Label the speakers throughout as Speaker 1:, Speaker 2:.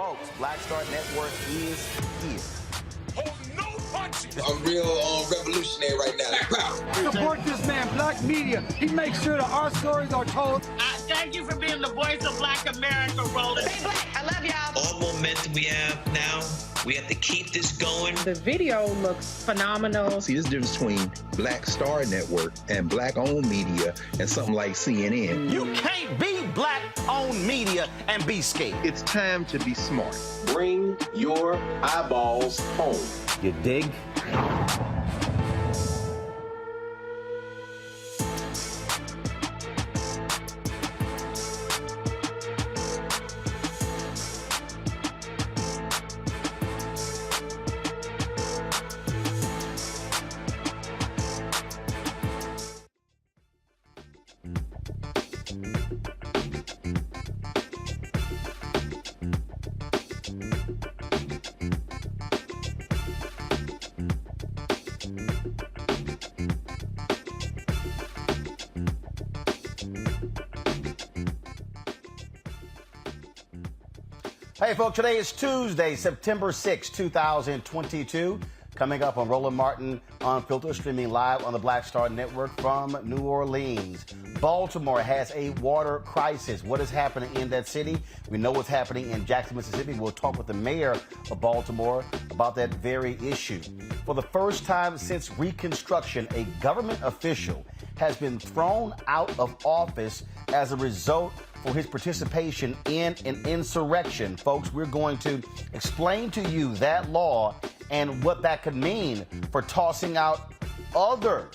Speaker 1: Folks, Black Star Network is here.
Speaker 2: Oh, no punches!
Speaker 3: I'm real revolutionary right now.
Speaker 4: Support this man, Black Media. He makes sure that our stories are told.
Speaker 5: Thank you for being the voice of Black America, Roland.
Speaker 6: Stay black. I love y'all.
Speaker 7: All momentum we have now, we have to keep this going.
Speaker 8: The video looks phenomenal.
Speaker 9: See, there's a difference between Black Star Network and Black-owned media and something like CNN.
Speaker 1: You can't be Black-owned media and be scared.
Speaker 9: It's time to be smart.
Speaker 10: Bring your eyeballs home.
Speaker 1: You dig? Hey, folks, today is Tuesday, September 6, 2022. Coming up on Roland Martin Unfiltered, streaming live on the Black Star Network from New Orleans. Baltimore has a water crisis. What is happening in that city? We know what's happening in Jackson, Mississippi. We'll talk with the mayor of Baltimore about that very issue. For the first time since Reconstruction, a government official has been thrown out of office as a result for his participation in an insurrection. Folks, we're going to explain to you that law and what that could mean for tossing out other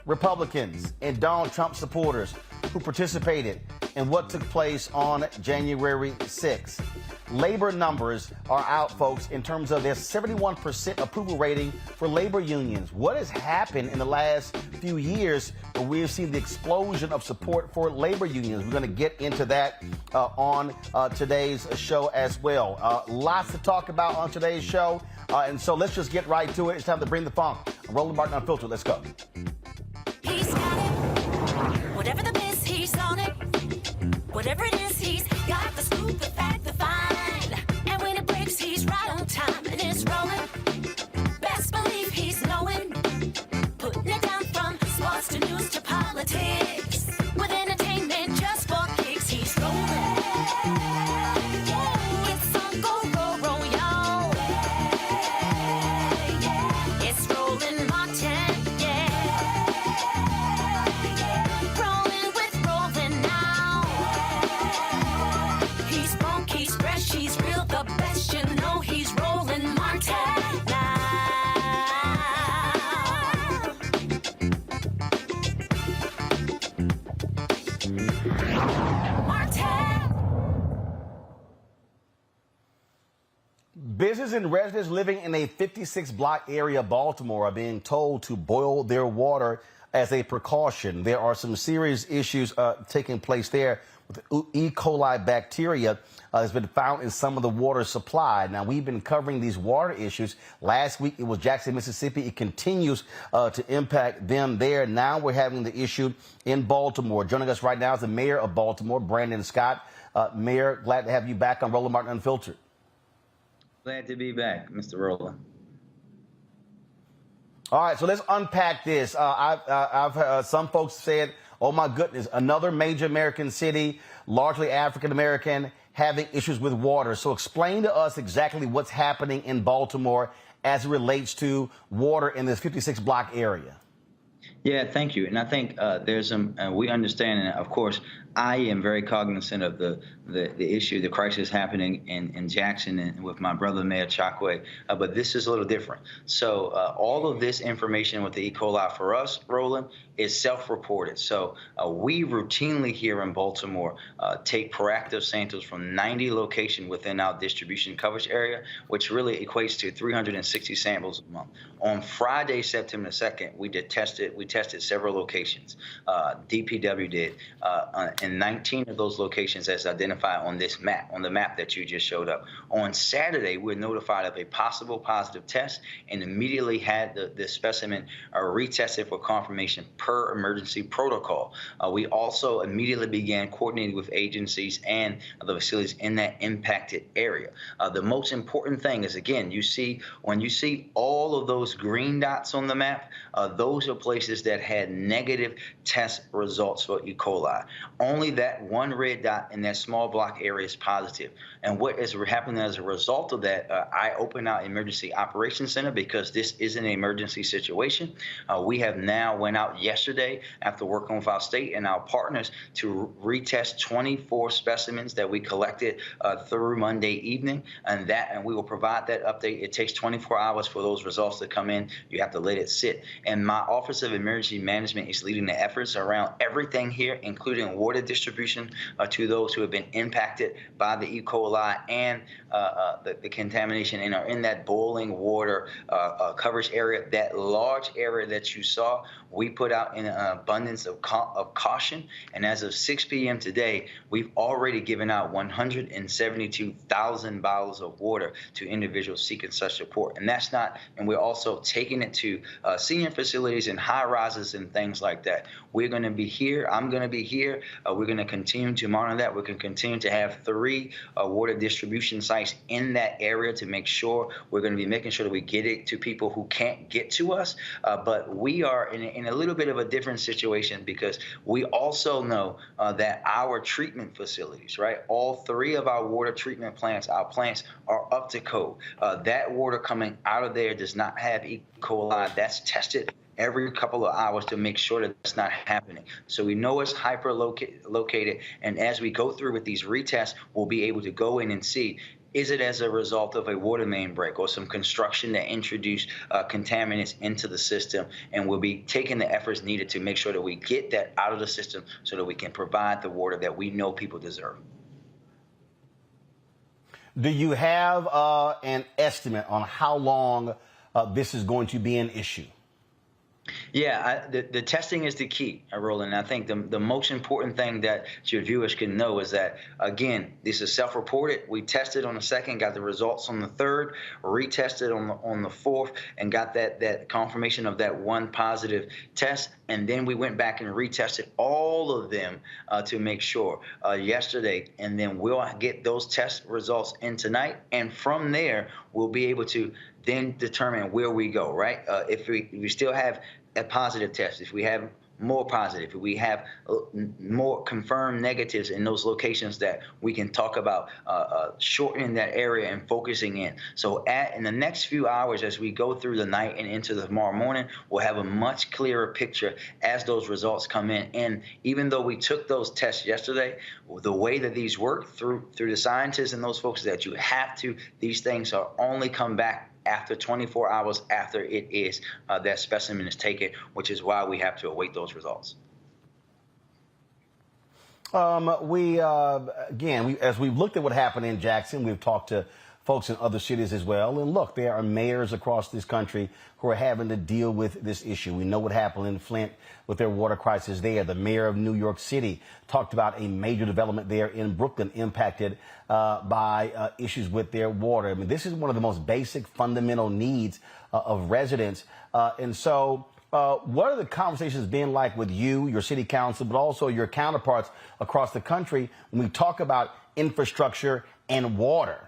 Speaker 1: Republicans and Donald Trump supporters who participated in what took place on January 6th. Labor numbers are out, folks, in terms of their 71% approval rating for labor unions. What has happened in the last few years where we have seen the explosion of support for labor unions? We're going to get into that on today's show as well. Lots to talk about on today's show. And so let's just get right to it. It's time to bring the funk. Roland Martin Unfiltered. Let's go.
Speaker 11: He's got it. Whatever the miss, he's on it. Whatever it is, he's got the scoop, the fact, the fine. And when it breaks, he's right on time and it's rolling. Best believe he's knowing. Putting it down from sports to news to politics. With entertainment just for kicks, he's rolling. It's on go, y'all. It's Roland Martin, rolling with Roland now. He's funk, he's fresh, he's real, the best, you know he's Roland Martin now.
Speaker 1: Business and residents living in a 56-block area of Baltimore are being told to boil their water as a precaution. There are some serious issues taking place there with E. coli bacteria has been found in some of the water supply. Now, we've been covering these water issues. Last week, it was Jackson, Mississippi. It continues to impact them there. Now we're having the issue in Baltimore. Joining us right now is the mayor of Baltimore, Brandon Scott. Mayor, glad to have you back on Roland Martin Unfiltered.
Speaker 12: Glad to be back, Mr. Roland.
Speaker 1: All right, so let's unpack this. I've heard some folks said, oh, my goodness, another major American city, largely African-American, having issues with water. So explain to us exactly what's happening in Baltimore as it relates to water in this 56-block area.
Speaker 12: Yeah, thank you. And I think there's some, we understand, and of course, I am very cognizant of the issue, the crisis happening in Jackson and with my brother, Mayor Chakwe, but this is a little different. So all of this information with the E. coli for us, Roland, is self-reported. So we routinely here in Baltimore take proactive samples from 90 locations within our distribution coverage area, which really equates to 360 samples a month. On Friday, September 2nd, we tested several locations. DPW did. in 19 of those locations as identified on this map, on the map that you just showed up. On Saturday, we're notified of a possible positive test and immediately had the specimen retested for confirmation per emergency protocol. We also immediately began coordinating with agencies and the facilities in that impacted area. The most important thing is, again, when you see all of those green dots on the map, those are places that had negative test results for E. coli. Only that one red dot in that small block area is positive. And what is happening as a result of that, I opened our emergency operations center because this is an emergency situation. We have now went out yesterday after working with our state and our partners to retest 24 specimens that we collected through Monday evening, and we will provide that update. It takes 24 hours for those results to come in. You have to let it sit. And my Office of Emergency Management is leading the efforts around everything here, including water distribution to those who have been impacted by the E. coli and the contamination and are in that boiling water coverage area. That large area that you saw, we put out in an abundance of caution. And as of 6 p.m. today, we've already given out 172,000 bottles of water to individuals seeking such support. And that's not, and we're also taking it to senior facilities and high rises and things like that. We're going to be here. I'm going to be here. We're going to continue to monitor that. We're going to continue to have 3 water distribution sites in that area to make sure we're going to be making sure that we get it to people who can't get to us. But we are in a little bit of a different situation because we also know that our treatment facilities, right, all 3 of our water treatment plants, our plants are up to code. That water coming out of there does not have E. coli. That's tested every couple of hours to make sure that that's not happening. So we know it's hyper-located, and as we go through with these retests, we'll be able to go in and see, is it as a result of a water main break or some construction that introduced contaminants into the system? And we'll be taking the efforts needed to make sure that we get that out of the system so that we can provide the water that we know people deserve.
Speaker 1: Do you have an estimate on how long this is going to be an issue?
Speaker 12: Yeah, the testing is the key, Roland. I think the most important thing that your viewers can know is that, again, this is self-reported. We tested on the 2nd, got the results on the 3rd, retested on the 4th, and got that confirmation of that one positive test. And then we went back and retested all of them to make sure yesterday. And then we'll get those test results in tonight. And from there, we'll be able to then determine where we go, right? If we still have a positive test, if we have more positive, if we have more confirmed negatives in those locations, that we can talk about shortening that area and focusing in. So in the next few hours, as we go through the night and into the tomorrow morning, we'll have a much clearer picture as those results come in. And even though we took those tests yesterday, the way that these work through the scientists and those folks, that you have to, these things are only come back after 24 hours after it is that specimen is taken, which is why we have to await those results.
Speaker 1: As we've looked at what happened in Jackson, we've talked to folks in other cities as well. And look, there are mayors across this country who are having to deal with this issue. We know what happened in Flint with their water crisis there. The mayor of New York City talked about a major development there in Brooklyn impacted by issues with their water. I mean, this is one of the most basic fundamental needs of residents. And so what are the conversations been like with you, your city council, but also your counterparts across the country when we talk about infrastructure and water?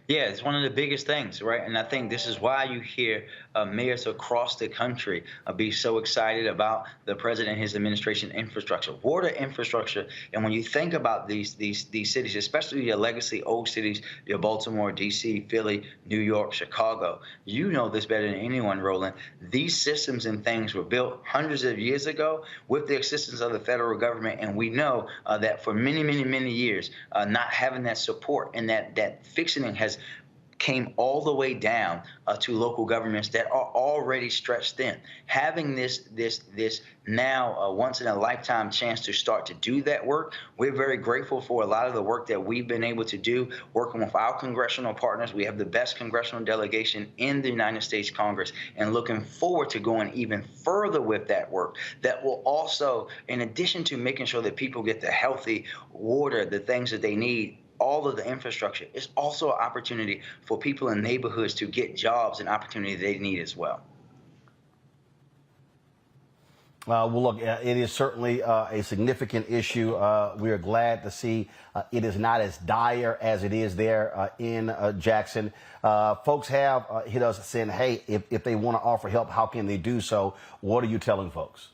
Speaker 12: Yeah, it's one of the biggest things, right? And I think this is why you hear mayors across the country be so excited about the president and his administration infrastructure, water infrastructure. And when you think about these cities, especially your legacy old cities, your Baltimore, D.C., Philly, New York, Chicago, you know this better than anyone, Roland. These systems and things were built hundreds of years ago with the assistance of the federal government. And we know that for many, many, many years, not having that support and that fixing has came all the way down to local governments that are already stretched thin. Having this now once in a lifetime chance to start to do that work, we're very grateful for a lot of the work that we've been able to do working with our congressional partners. We have the best congressional delegation in the United States Congress, and looking forward to going even further with that work that will also, in addition to making sure that people get the healthy water, the things that they need, all of the infrastructure, is also an opportunity for people in neighborhoods to get jobs and opportunity they need as well.
Speaker 1: Well, look, it is certainly a significant issue. We are glad to see it is not as dire as it is there in Jackson. Folks have hit us saying, hey, if they want to offer help, how can they do so? What are you telling folks?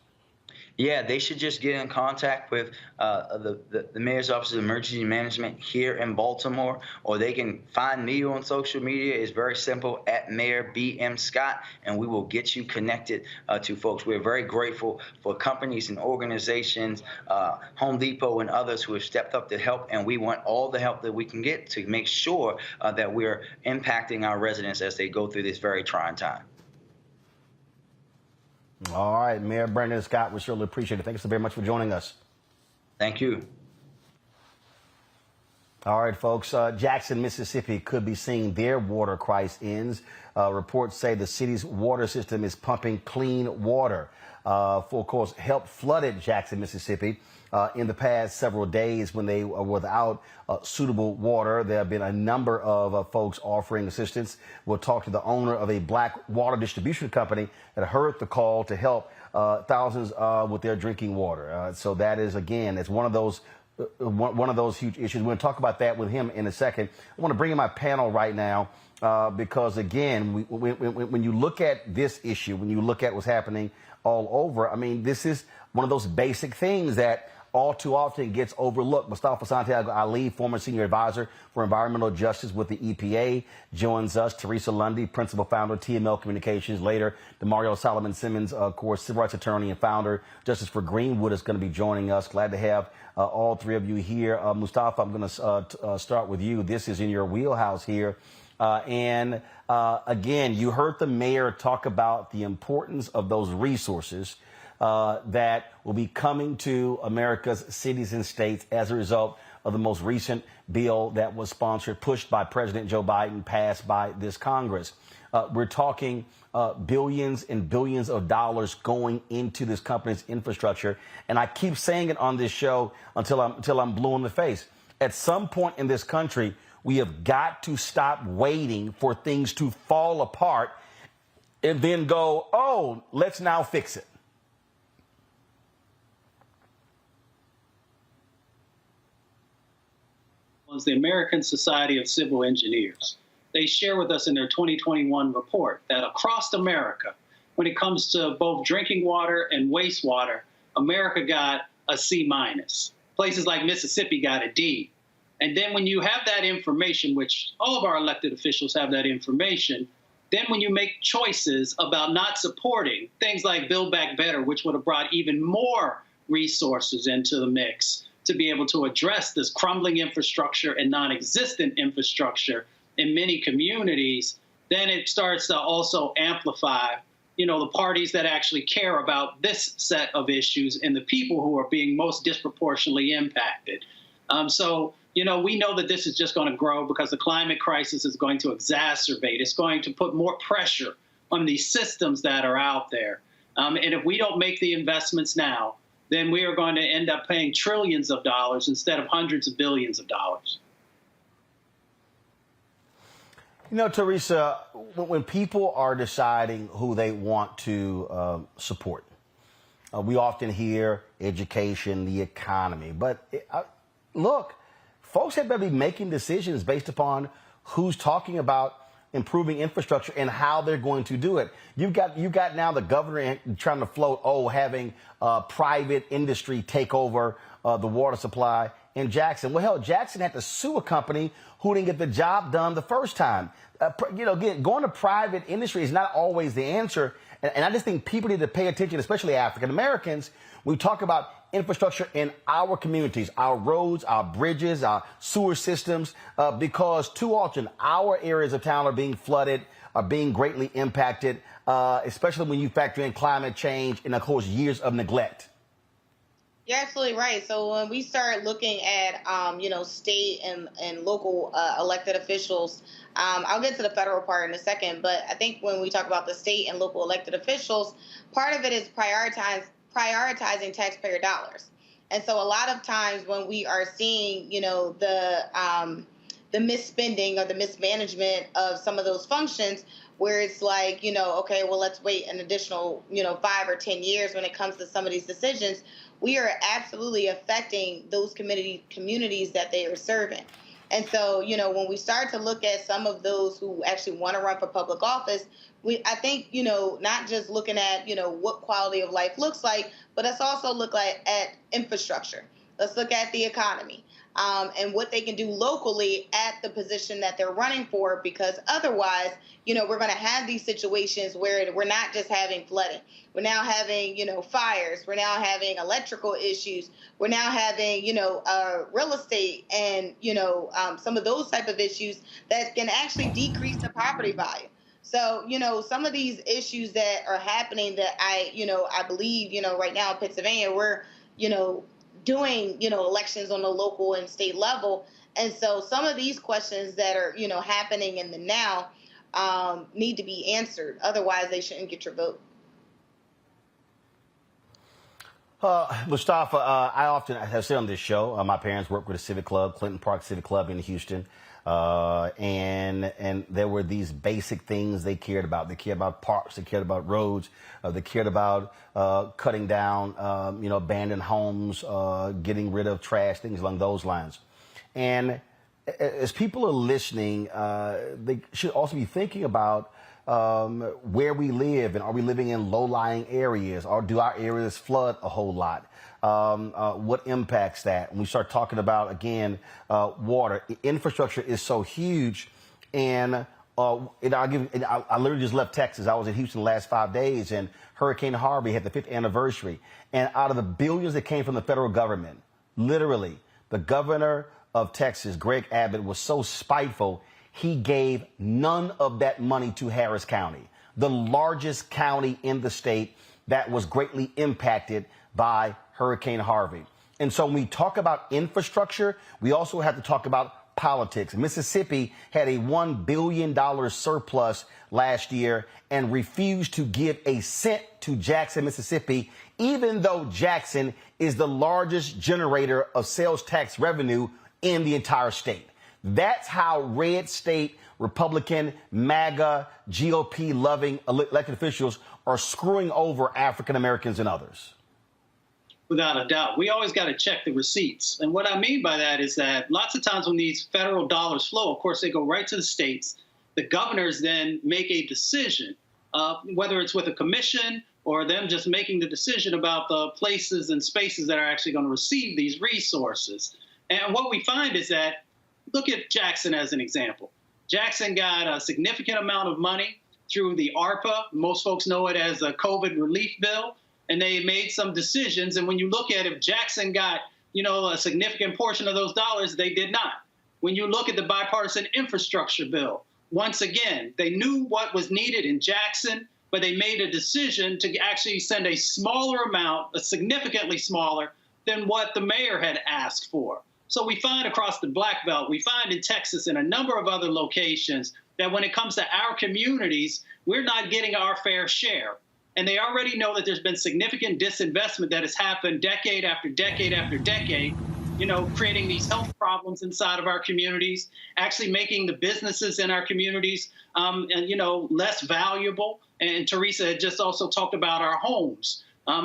Speaker 12: Yeah, they should just get in contact with the Mayor's Office of Emergency Management here in Baltimore, or they can find me on social media. It's very simple, at Mayor B.M. Scott, and we will get you connected to folks. We're very grateful for companies and organizations, Home Depot and others who have stepped up to help, and we want all the help that we can get to make sure that we're impacting our residents as they go through this very trying time.
Speaker 1: All right, Mayor Brandon Scott, we surely appreciate it. Thank you so very much for joining us.
Speaker 12: Thank you.
Speaker 1: All right, folks, Jackson, Mississippi could be seeing their water crisis ends. Reports say the city's water system is pumping clean water. Full course help flooded Jackson, Mississippi in the past several days when they were without suitable water. There have been a number of folks offering assistance. We'll talk to the owner of a black water distribution company that heard the call to help thousands with their drinking water. So that is, again, it's one of those huge issues. We're going to talk about that with him in a second. I want to bring in my panel right now because, again, when you look at this issue, when you look at what's happening all over, I mean, this is one of those basic things that all too often gets overlooked. Mustafa Santiago Ali, former senior advisor for environmental justice with the EPA, joins us. Teresa Lundy, principal founder of TML Communications. Later, DeMario Solomon Simmons, of course, civil rights attorney and founder, Justice for Greenwood, is going to be joining us. Glad to have all three of you here. Mustafa, I'm going to start with you. This is in your wheelhouse here. Again, you heard the mayor talk about the importance of those resources that will be coming to America's cities and states as a result of the most recent bill that was sponsored, pushed by President Joe Biden, passed by this Congress. We're talking billions and billions of dollars going into this company's infrastructure. And I keep saying it on this show until I'm blue in the face. At some point in this country, we have got to stop waiting for things to fall apart and then go, oh, let's now fix it.
Speaker 6: Was the American Society of Civil Engineers. They share with us in their 2021 report that across America, when it comes to both drinking water and wastewater, America got a C-. Places like Mississippi got a D. And then when you have that information, which all of our elected officials have that information, then when you make choices about not supporting things like Build Back Better, which would have brought even more resources into the mix to be able to address this crumbling infrastructure and non-existent infrastructure in many communities, then it starts to also amplify, the parties that actually care about this set of issues and the people who are being most disproportionately impacted. We know that this is just going to grow because the climate crisis is going to exacerbate. It's going to put more pressure on these systems that are out there. And if we don't make the investments now, then we are going to end up paying trillions of dollars instead of hundreds of billions of dollars.
Speaker 1: Teresa, when people are deciding who they want to support, we often hear education, the economy. But look, folks have to be making decisions based upon who's talking about improving infrastructure and how they're going to do it. You've got now the governor trying to float, having private industry take over the water supply in Jackson. Well, hell, Jackson had to sue a company who didn't get the job done the first time. Again, going to private industry is not always the answer. And I just think people need to pay attention, especially African Americans. We talk about infrastructure in our communities, our roads, our bridges, our sewer systems, because too often our areas of town are being flooded, are being greatly impacted, especially when you factor in climate change and, of course, years of neglect.
Speaker 13: You're absolutely right. So when we start looking at, state and local elected officials, I'll get to the federal part in a second, but I think when we talk about the state and local elected officials, part of it is prioritizing taxpayer dollars. And so a lot of times when we are seeing, the misspending or the mismanagement of some of those functions, where it's like, okay, well, let's wait an additional, 5 or 10 years when it comes to some of these decisions, we are absolutely affecting those communities that they are serving. And so, when we start to look at some of those who actually want to run for public office, I think, not just looking at, what quality of life looks like, but let's also look at infrastructure. Let's look at the economy. And what they can do locally at the position that they're running for, because otherwise, we're going to have these situations where we're not just having flooding. We're now having, fires. We're now having electrical issues. We're now having, real estate and, some of those type of issues that can actually decrease the property value. So, some of these issues that are happening that I believe, right now in Pennsylvania, we're, doing, elections on the local and state level. And so some of these questions that are, happening in the now need to be answered. Otherwise, they shouldn't get your vote.
Speaker 1: Mustafa, I often have said on this show, my parents worked with a civic club, Clinton Park Civic Club in Houston. And there were these basic things they cared about. They cared about parks. They cared about roads. They cared about cutting down, abandoned homes, getting rid of trash, things along those lines. And as people are listening, they should also be thinking about where we live, and are we living in low-lying areas, or do our areas flood a whole lot? What impacts that? When we start talking about, again, water, infrastructure is so huge. And I literally just left Texas. I was in Houston the last 5 days, and Hurricane Harvey had the 5th anniversary. And out of the billions that came from the federal government, literally, the governor of Texas, Greg Abbott, was so spiteful, he gave none of that money to Harris County, the largest county in the state that was greatly impacted by Hurricane Harvey. And so when we talk about infrastructure, we also have to talk about politics. Mississippi had a $1 billion surplus last year and refused to give a cent to Jackson, Mississippi, even though Jackson is the largest generator of sales tax revenue in the entire state. That's how red state Republican, MAGA, GOP-loving elected officials are screwing over African Americans and others.
Speaker 6: Without a doubt. We always got to check the receipts. And what I mean by that is that lots of times when these federal dollars flow, of course, they go right to the states. The governors then make a decision, whether it's with a commission or them just making the decision about the places and spaces that are actually going to receive these resources. And what we find is that, look at Jackson as an example. Jackson got a significant amount of money through the ARPA. Most folks know it as a COVID relief bill. And they made some decisions. And when you look at if Jackson got, a significant portion of those dollars, they did not. When you look at the bipartisan infrastructure bill, once again, they knew what was needed in Jackson, but they made a decision to actually send a smaller amount, a significantly smaller, than what the mayor had asked for. So we find across the Black Belt, we find in Texas and a number of other locations that when it comes to our communities, we're not getting our fair share. And they already know that there's been significant disinvestment that has happened decade after decade after decade, creating these health problems inside of our communities, actually making the businesses in our communities, less valuable. And Teresa had just also talked about our homes.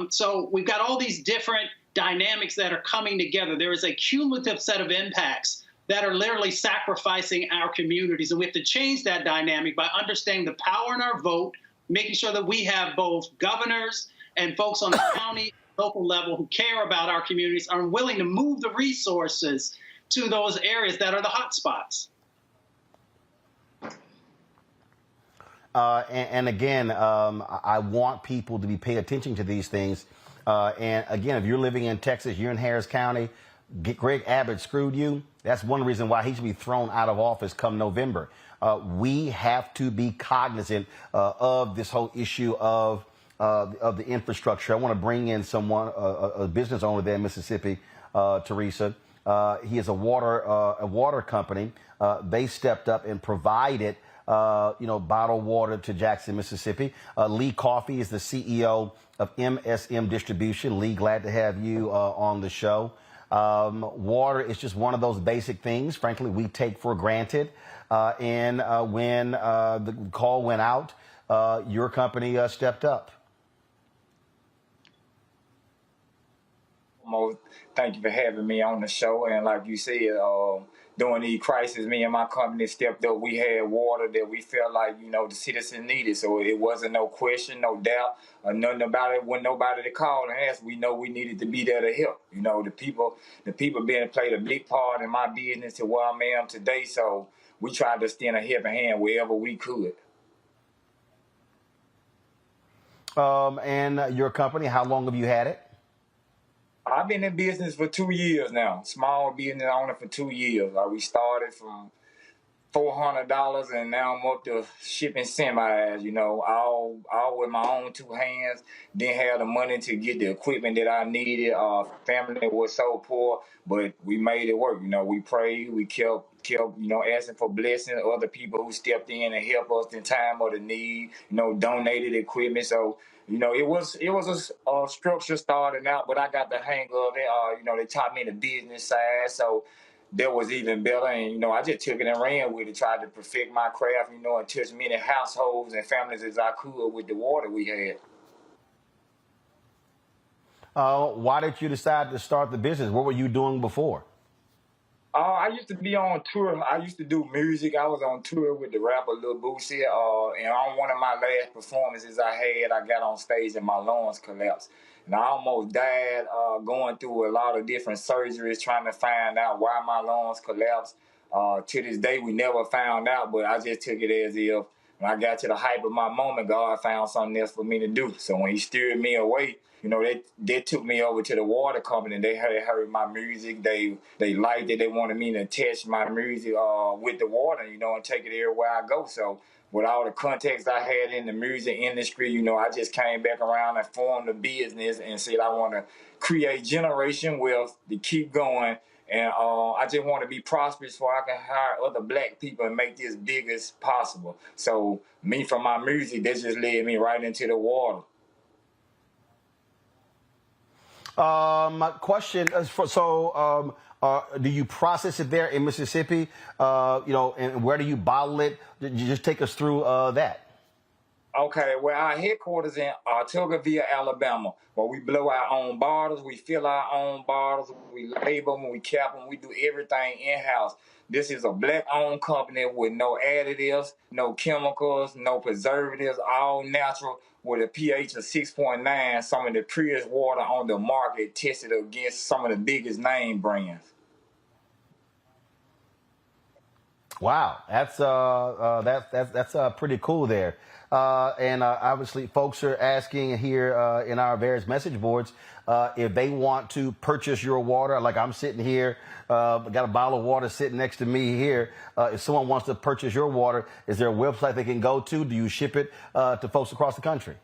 Speaker 6: So we've got all these different dynamics that are coming together. There is a cumulative set of impacts that are literally sacrificing our communities. And we have to change that dynamic by understanding the power in our vote, making sure that we have both governors and folks on the county local level who care about our communities are willing to move the resources to those areas that are the hot spots.
Speaker 1: And again, I want people to be paying attention to these things. And again, if you're living in Texas, you're in Harris County, Greg Abbott screwed you. That's one reason why he should be thrown out of office come November. We have to be cognizant of this whole issue of the infrastructure. I want to bring in someone, a business owner there in Mississippi, Teresa. He is a water company. They stepped up and provided bottled water to Jackson, Mississippi. Lee Coffey is the CEO of MSM Distribution. Lee, glad to have you on the show. Water is just one of those basic things, frankly, we take for granted. And when the call went out, your company stepped up.
Speaker 14: Thank you for having me on the show. And like you said, during the crisis, me and my company stepped up. We had water that we felt like, the citizens needed. So it wasn't no question, no doubt, or nothing about it. When nobody to call and ask, we know we needed to be there to help. The people being played a big part in my business to where I am today. So we tried to extend a helping hand wherever we could.
Speaker 1: And your company, how long have you had it?
Speaker 14: I've been in business for 2 years now. Small business owner for 2 years. We started from $400 and now I'm up to shipping semis, all with my own two hands. Didn't have the money to get the equipment that I needed. Family was so poor, but we made it work. We prayed, we kept asking for blessings. Other people who stepped in and helped us in time of the need, donated equipment. So, it was a structure starting out, but I got the hang of it. They taught me the business side, so that was even better. And, I just took it and ran with it, tried to perfect my craft, and touch as many households and families as I could with the water we had.
Speaker 1: Why did you decide to start the business? What were you doing before?
Speaker 14: I used to be on tour. I used to do music. I was on tour with the rapper Lil Boosie. And on one of my last performances I got on stage and my lungs collapsed. And I almost died going through a lot of different surgeries trying to find out why my lungs collapsed. To this day, we never found out, but I just took it as if when I got to the height of my moment, God found something else for me to do. So when he steered me away, they took me over to the water company. They heard my music. They liked it. They wanted me to attach my music with the water, and take it everywhere I go. So with all the contacts I had in the music industry, I just came back around and formed a business and said I want to create generation wealth to keep going. And I just want to be prosperous so I can hire other black people and make this big as possible. So me, from my music, that just led me right into the water.
Speaker 1: Question is do you process it there in Mississippi? And where do you bottle it? You just take us through that.
Speaker 14: Okay, well, our headquarters in Tuggaville, Alabama, where we blow our own bottles, we fill our own bottles, we label them, we cap them, we do everything in-house. This is a black-owned company with no additives, no chemicals, no preservatives, all natural, with a pH of 6.9, some of the purest water on the market, tested against some of the biggest name brands.
Speaker 1: Wow, that's pretty cool there. And obviously, folks are asking here in our various message boards if they want to purchase your water. Like I'm sitting here, got a bottle of water sitting next to me here. If someone wants to purchase your water, is there a website they can go to? Do you ship it to folks across the country?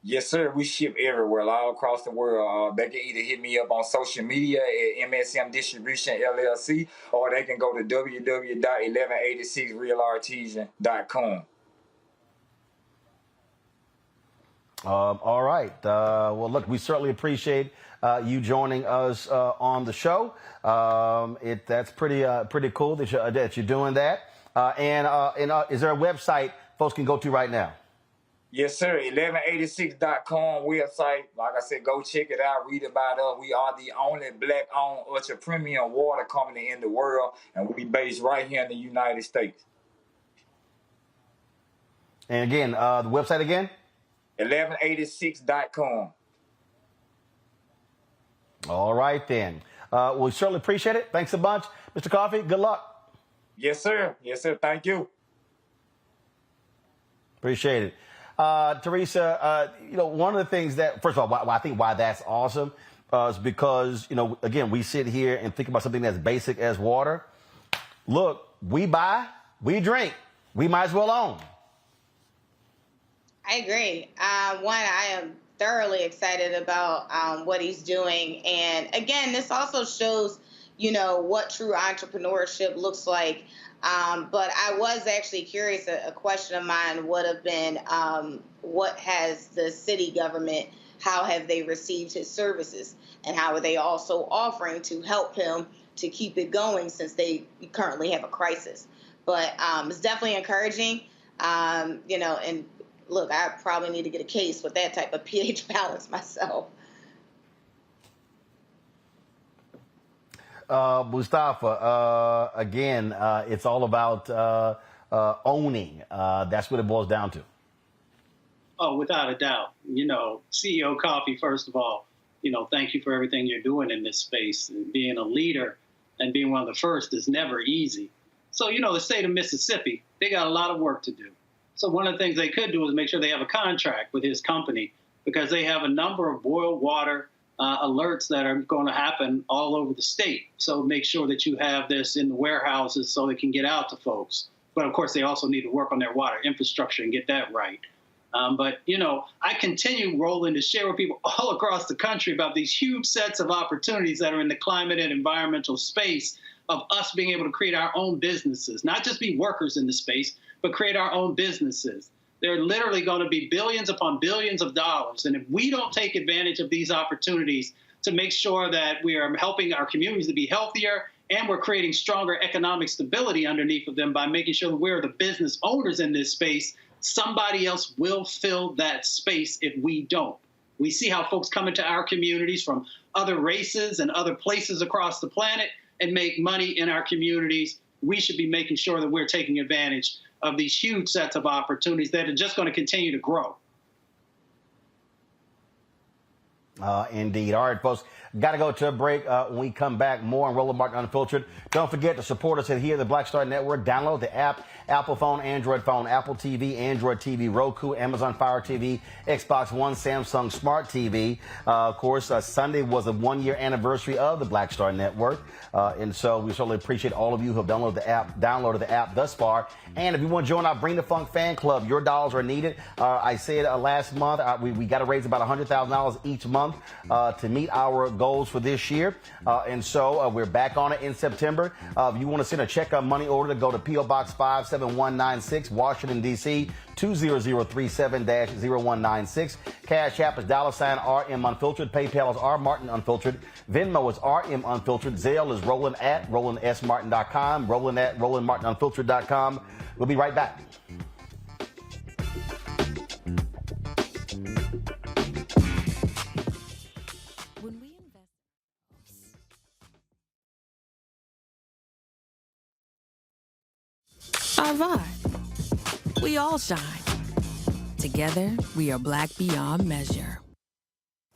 Speaker 14: Yes, sir. We ship everywhere, all across the world. They can either hit me up on social media at MSM Distribution LLC, or they can go to www.1186realartesian.com.
Speaker 1: All right. Well, look, we certainly appreciate you joining us on the show. That's pretty cool that you're doing that. And is there a website folks can go to right now?
Speaker 14: Yes, sir. 1186.com website. Like I said, go check it out. Read about us. We are the only black-owned ultra premium water company in the world, and we based right here in the United States.
Speaker 1: And again, the website again?
Speaker 14: 1186.com.
Speaker 1: All right, then. We certainly appreciate it. Thanks a bunch. Mr. Coffee, good luck.
Speaker 14: Yes, sir. Yes, sir. Thank you.
Speaker 1: Appreciate it. Teresa, one of the things that, first of all, I think why that's awesome is because, again, we sit here and think about something as basic as water. Look, we buy, we drink. We might as well own.
Speaker 13: I agree. I am thoroughly excited about what he's doing. And again, this also shows, what true entrepreneurship looks like. But I was actually curious. A question of mine would have been, what has the city government, how have they received his services? And how are they also offering to help him to keep it going since they currently have a crisis? But it's definitely encouraging, and look, I probably need to get a case with that type of pH balance myself.
Speaker 1: Mustafa, again, it's all about owning. That's what it boils down to.
Speaker 6: Oh, without a doubt. CEO Coffee, first of all, thank you for everything you're doing in this space. And being a leader and being one of the first is never easy. So, the state of Mississippi, they got a lot of work to do. So one of the things they could do is make sure they have a contract with his company, because they have a number of boil water alerts that are going to happen all over the state. So make sure that you have this in the warehouses so it can get out to folks. But of course, they also need to work on their water infrastructure and get that right. But I continue, Roland, to share with people all across the country about these huge sets of opportunities that are in the climate and environmental space of us being able to create our own businesses, not just be workers in the space, but create our own businesses. There are literally going to be billions upon billions of dollars. And if we don't take advantage of these opportunities to make sure that we are helping our communities to be healthier, and we're creating stronger economic stability underneath of them by making sure that we're the business owners in this space, somebody else will fill that space if we don't. We see how folks come into our communities from other races and other places across the planet and make money in our communities. We should be making sure that we're taking advantage of these huge sets of opportunities that are just going to continue to grow.
Speaker 1: Indeed. All right, folks, got to go to a break. When we come back, more on Roland Martin Unfiltered. Don't forget to support us here at the Black Star Network. Download the app, Apple phone, Android phone, Apple TV, Android TV, Roku, Amazon Fire TV, Xbox One, Samsung Smart TV. Of course, Sunday was a one-year anniversary of the Black Star Network. And so we certainly appreciate all of you who have downloaded the app thus far. And if you want to join our Bring the Funk fan club, your dollars are needed. I said last month, we got to raise about $100,000 each month to meet our goals for this year. And so we're back on it in September. If you want to send a check on money order, to go to P.O. Box 57196, Washington, D.C., 20037-0196. Cash App is $RM Unfiltered. PayPal is R Martin Unfiltered. Venmo is RM Unfiltered. Zelle is Roland at RolandSMartin.com. Roland at RolandMartinUnfiltered.com. We'll be right back.
Speaker 15: Our vibe. We all shine. Together, we are black beyond measure.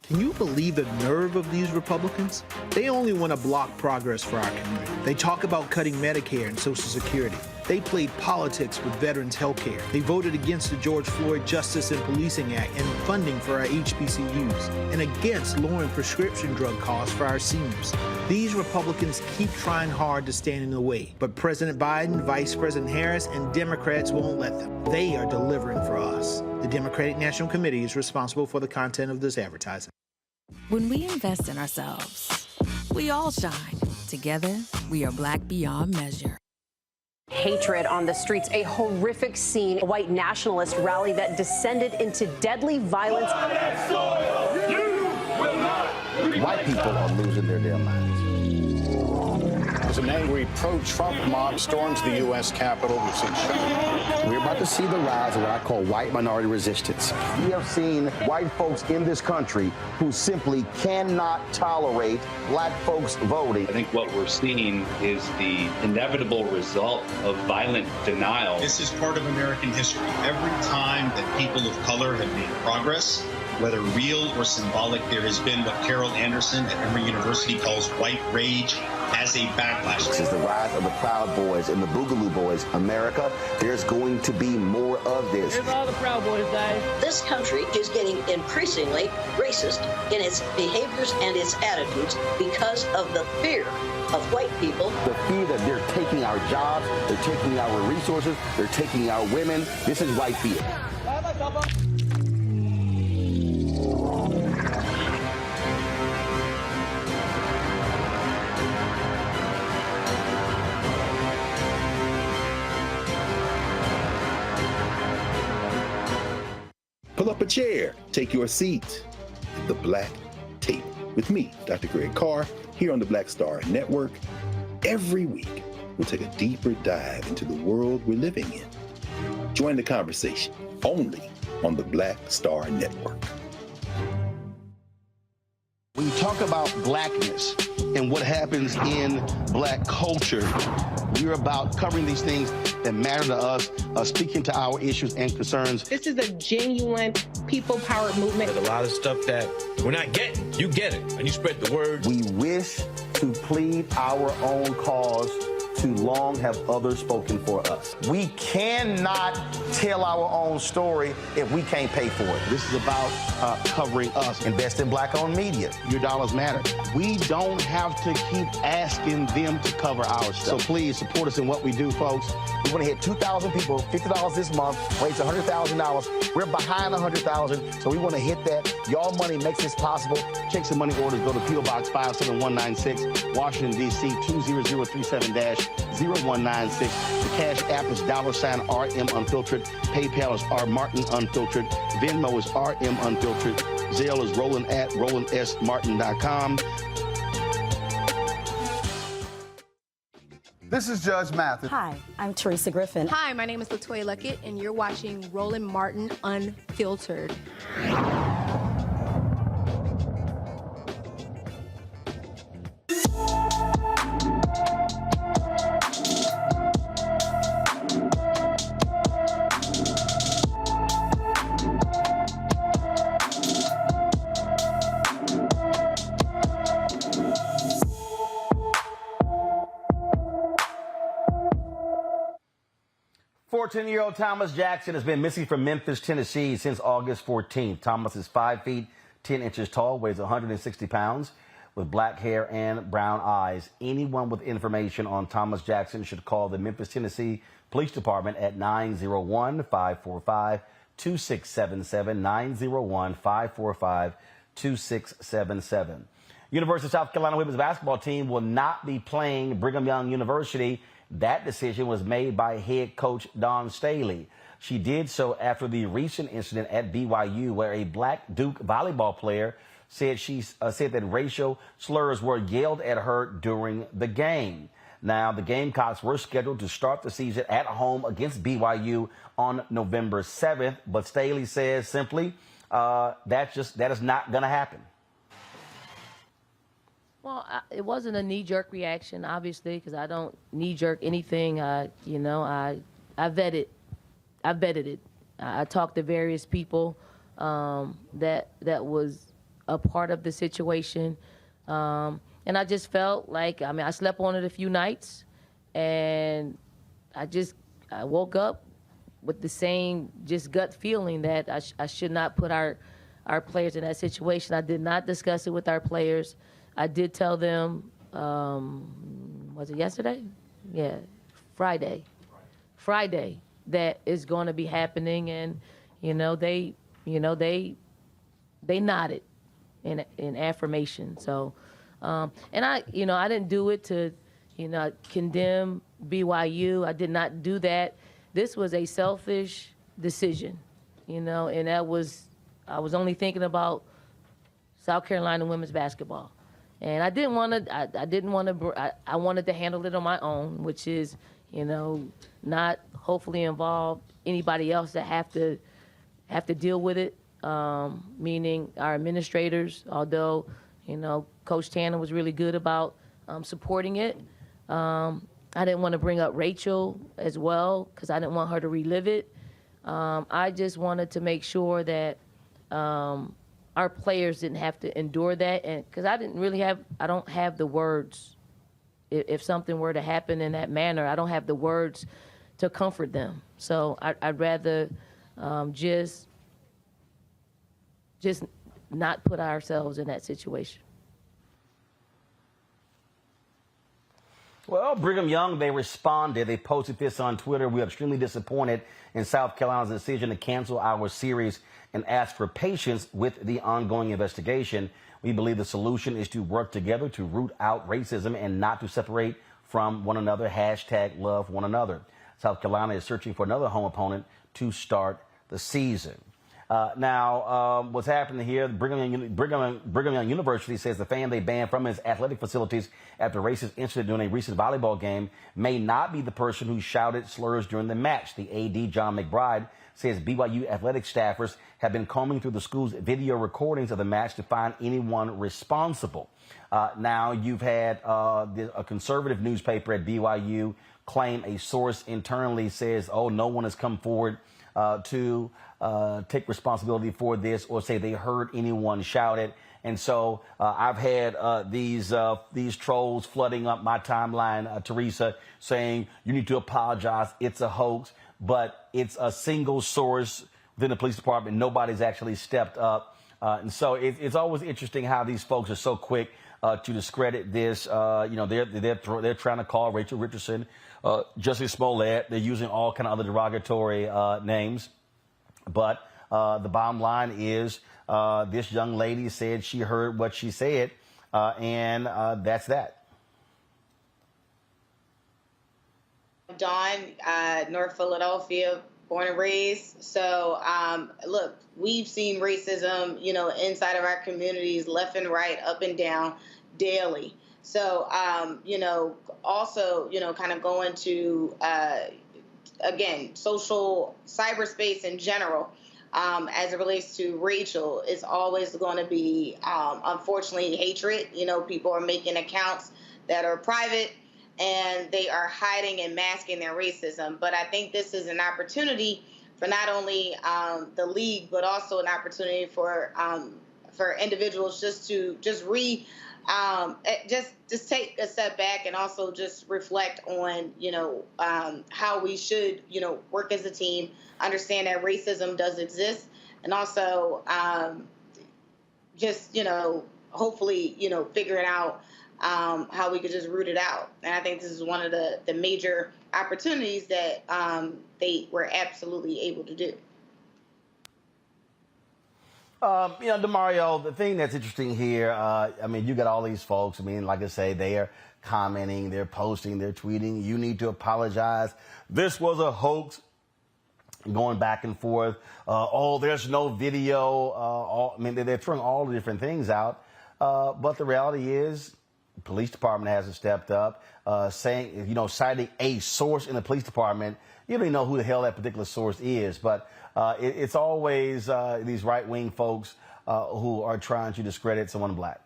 Speaker 16: Can you believe the nerve of these Republicans? They only want to block progress for our community. They talk about cutting Medicare and Social Security. They played politics with veterans' health care. They voted against the George Floyd Justice and Policing Act and funding for our HBCUs, and against lowering prescription drug costs for our seniors. These Republicans keep trying hard to stand in the way, but President Biden, Vice President Harris, and Democrats won't let them. They are delivering for us. The Democratic National Committee is responsible for the content of this advertising.
Speaker 15: When we invest in ourselves, we all shine. Together, we are black beyond measure.
Speaker 17: Hatred on the streets, a horrific scene, a white nationalist rally that descended into deadly violence.
Speaker 18: White people are losing their damn minds. As an angry pro-Trump mob storms the U.S. Capitol, we're about to see the rise of what I call white minority resistance. We have seen white folks in this country who simply cannot tolerate black folks voting.
Speaker 19: I think what we're seeing is the inevitable result of violent denial.
Speaker 20: This is part of American history. Every time that people of color have made progress, whether real or symbolic, there has been what Carol Anderson at Emory University calls white rage as a backlash.
Speaker 1: This is the rise of the Proud Boys and the Boogaloo Boys. America, there's going to be more of this.
Speaker 21: Here's all the Proud Boys, guys.
Speaker 22: This country is getting increasingly racist in its behaviors and its attitudes because of the fear of white people.
Speaker 1: The fear that they're taking our jobs, they're taking our resources, they're taking our women. This is white fear.
Speaker 9: Pull up a chair, take your seat at the Black Table with me, Dr. Greg Carr, here on the Black Star Network. Every week, we'll take a deeper dive into the world we're living in. Join the conversation only on the Black Star Network.
Speaker 1: When you talk about blackness and what happens in black culture, we're about covering these things that matter to us, speaking to our issues and concerns.
Speaker 8: This is a genuine people-powered movement.
Speaker 2: There's a lot of stuff that we're not getting. You get it, and you spread the word.
Speaker 1: We wish to plead our own cause. Too long have others spoken for us. We cannot tell our own story if we can't pay for it. This is about covering us. Invest in black-owned media. Your dollars matter. We don't have to keep asking them to cover our stuff. So please support us in what we do, folks. We want to hit 2,000 people, $50 this month, raise $100,000. We're behind $100,000, so we want to hit that. Y'all money makes this possible. Checks and money orders go to P.O. Box 57196, Washington, D.C. 20037-0196. The Cash App is $RM Unfiltered. PayPal is R Martin Unfiltered. Venmo is RM Unfiltered. Zelle is Roland at RolandSMartin.com.
Speaker 23: This is Judge Mathis.
Speaker 24: Hi, I'm Teresa Griffin.
Speaker 25: Hi, my name is LaToya Luckett, and you're watching Roland Martin Unfiltered.
Speaker 1: 14-year-old Thomas Jackson has been missing from Memphis, Tennessee since August 14th. Thomas is 5 feet 10 inches tall, weighs 160 pounds, with black hair and brown eyes. Anyone with information on Thomas Jackson should call the Memphis, Tennessee Police Department at 901-545-2677, 901-545-2677. University of South Carolina women's basketball team will not be playing Brigham Young University. That decision was made by head coach Dawn Staley. She did so after the recent incident at BYU where a black Duke volleyball player said that racial slurs were yelled at her during the game. Now, the Gamecocks were scheduled to start the season at home against BYU on November 7th, but Staley says simply that is not going to happen.
Speaker 26: Well, it wasn't a knee-jerk reaction, obviously, because I don't knee-jerk anything. I vetted it. I talked to various people that was a part of the situation, and I just felt like, I slept on it a few nights, and I woke up with the same just gut feeling that I should not put our players in that situation. I did not discuss it with our players. I did tell them, was it yesterday? Yeah, Friday, that it's going to be happening, and they nodded in affirmation. So, and I didn't do it to, condemn BYU. I did not do that. This was a selfish decision, and I was only thinking about South Carolina women's basketball. And I wanted to handle it on my own, which is, not hopefully involve anybody else that have to deal with it, meaning our administrators, although, Coach Tanner was really good about supporting it. I didn't want to bring up Rachel as well because I didn't want her to relive it. I just wanted to make sure that our players didn't have to endure that, and because I don't have the words. If something were to happen in that manner, I don't have the words to comfort them. So I'd rather just not put ourselves in that situation.
Speaker 1: Well, Brigham Young, they responded. They posted this on Twitter. "We are extremely disappointed in South Carolina's decision to cancel our series and ask for patience with the ongoing investigation. We believe the solution is to work together to root out racism and not to separate from one another. # love one another." South Carolina is searching for another home opponent to start the season. Now, what's happening here, Brigham Young University says the fan they banned from its athletic facilities after racist incident during a recent volleyball game may not be the person who shouted slurs during the match. The AD, John McBride, says BYU athletic staffers have been combing through the school's video recordings of the match to find anyone responsible. Now, you've had a conservative newspaper at BYU claim a source internally says, oh, no one has come forward to take responsibility for this or say they heard anyone shout it. And so I've had these trolls flooding up my timeline, Teresa, saying you need to apologize. It's a hoax, but it's a single source within the police department. Nobody's actually stepped up. And so it's always interesting how these folks are so quick to discredit this. They're trying to call Rachel Richardson, Justice Smollett. They're using all kind of other derogatory names. But the bottom line is this young lady said she heard what she said, and that's that.
Speaker 13: Dawn, North Philadelphia, born and raised. So, look, we've seen racism, inside of our communities, left and right, up and down, daily. So, also, kind of going to, again, social cyberspace in general, as it relates to Rachel, is always going to be, unfortunately, hatred. People are making accounts that are private, and they are hiding and masking their racism. But I think this is an opportunity for not only the league, but also an opportunity for individuals just to just take a step back and also just reflect on, how we should, work as a team, understand that racism does exist, and also hopefully, figuring out how we could just root it out. And I think this is one of the major opportunities that they were absolutely able to do.
Speaker 1: DeMario, the thing that's interesting here, you got all these folks. Like I say, they are commenting, they're posting, they're tweeting. You need to apologize. This was a hoax. Going back and forth. There's no video. They're throwing all the different things out. But the reality is, the police department hasn't stepped up, citing a source in the police department. You don't even know who the hell that particular source is, but it's always these right-wing folks who are trying to discredit someone black.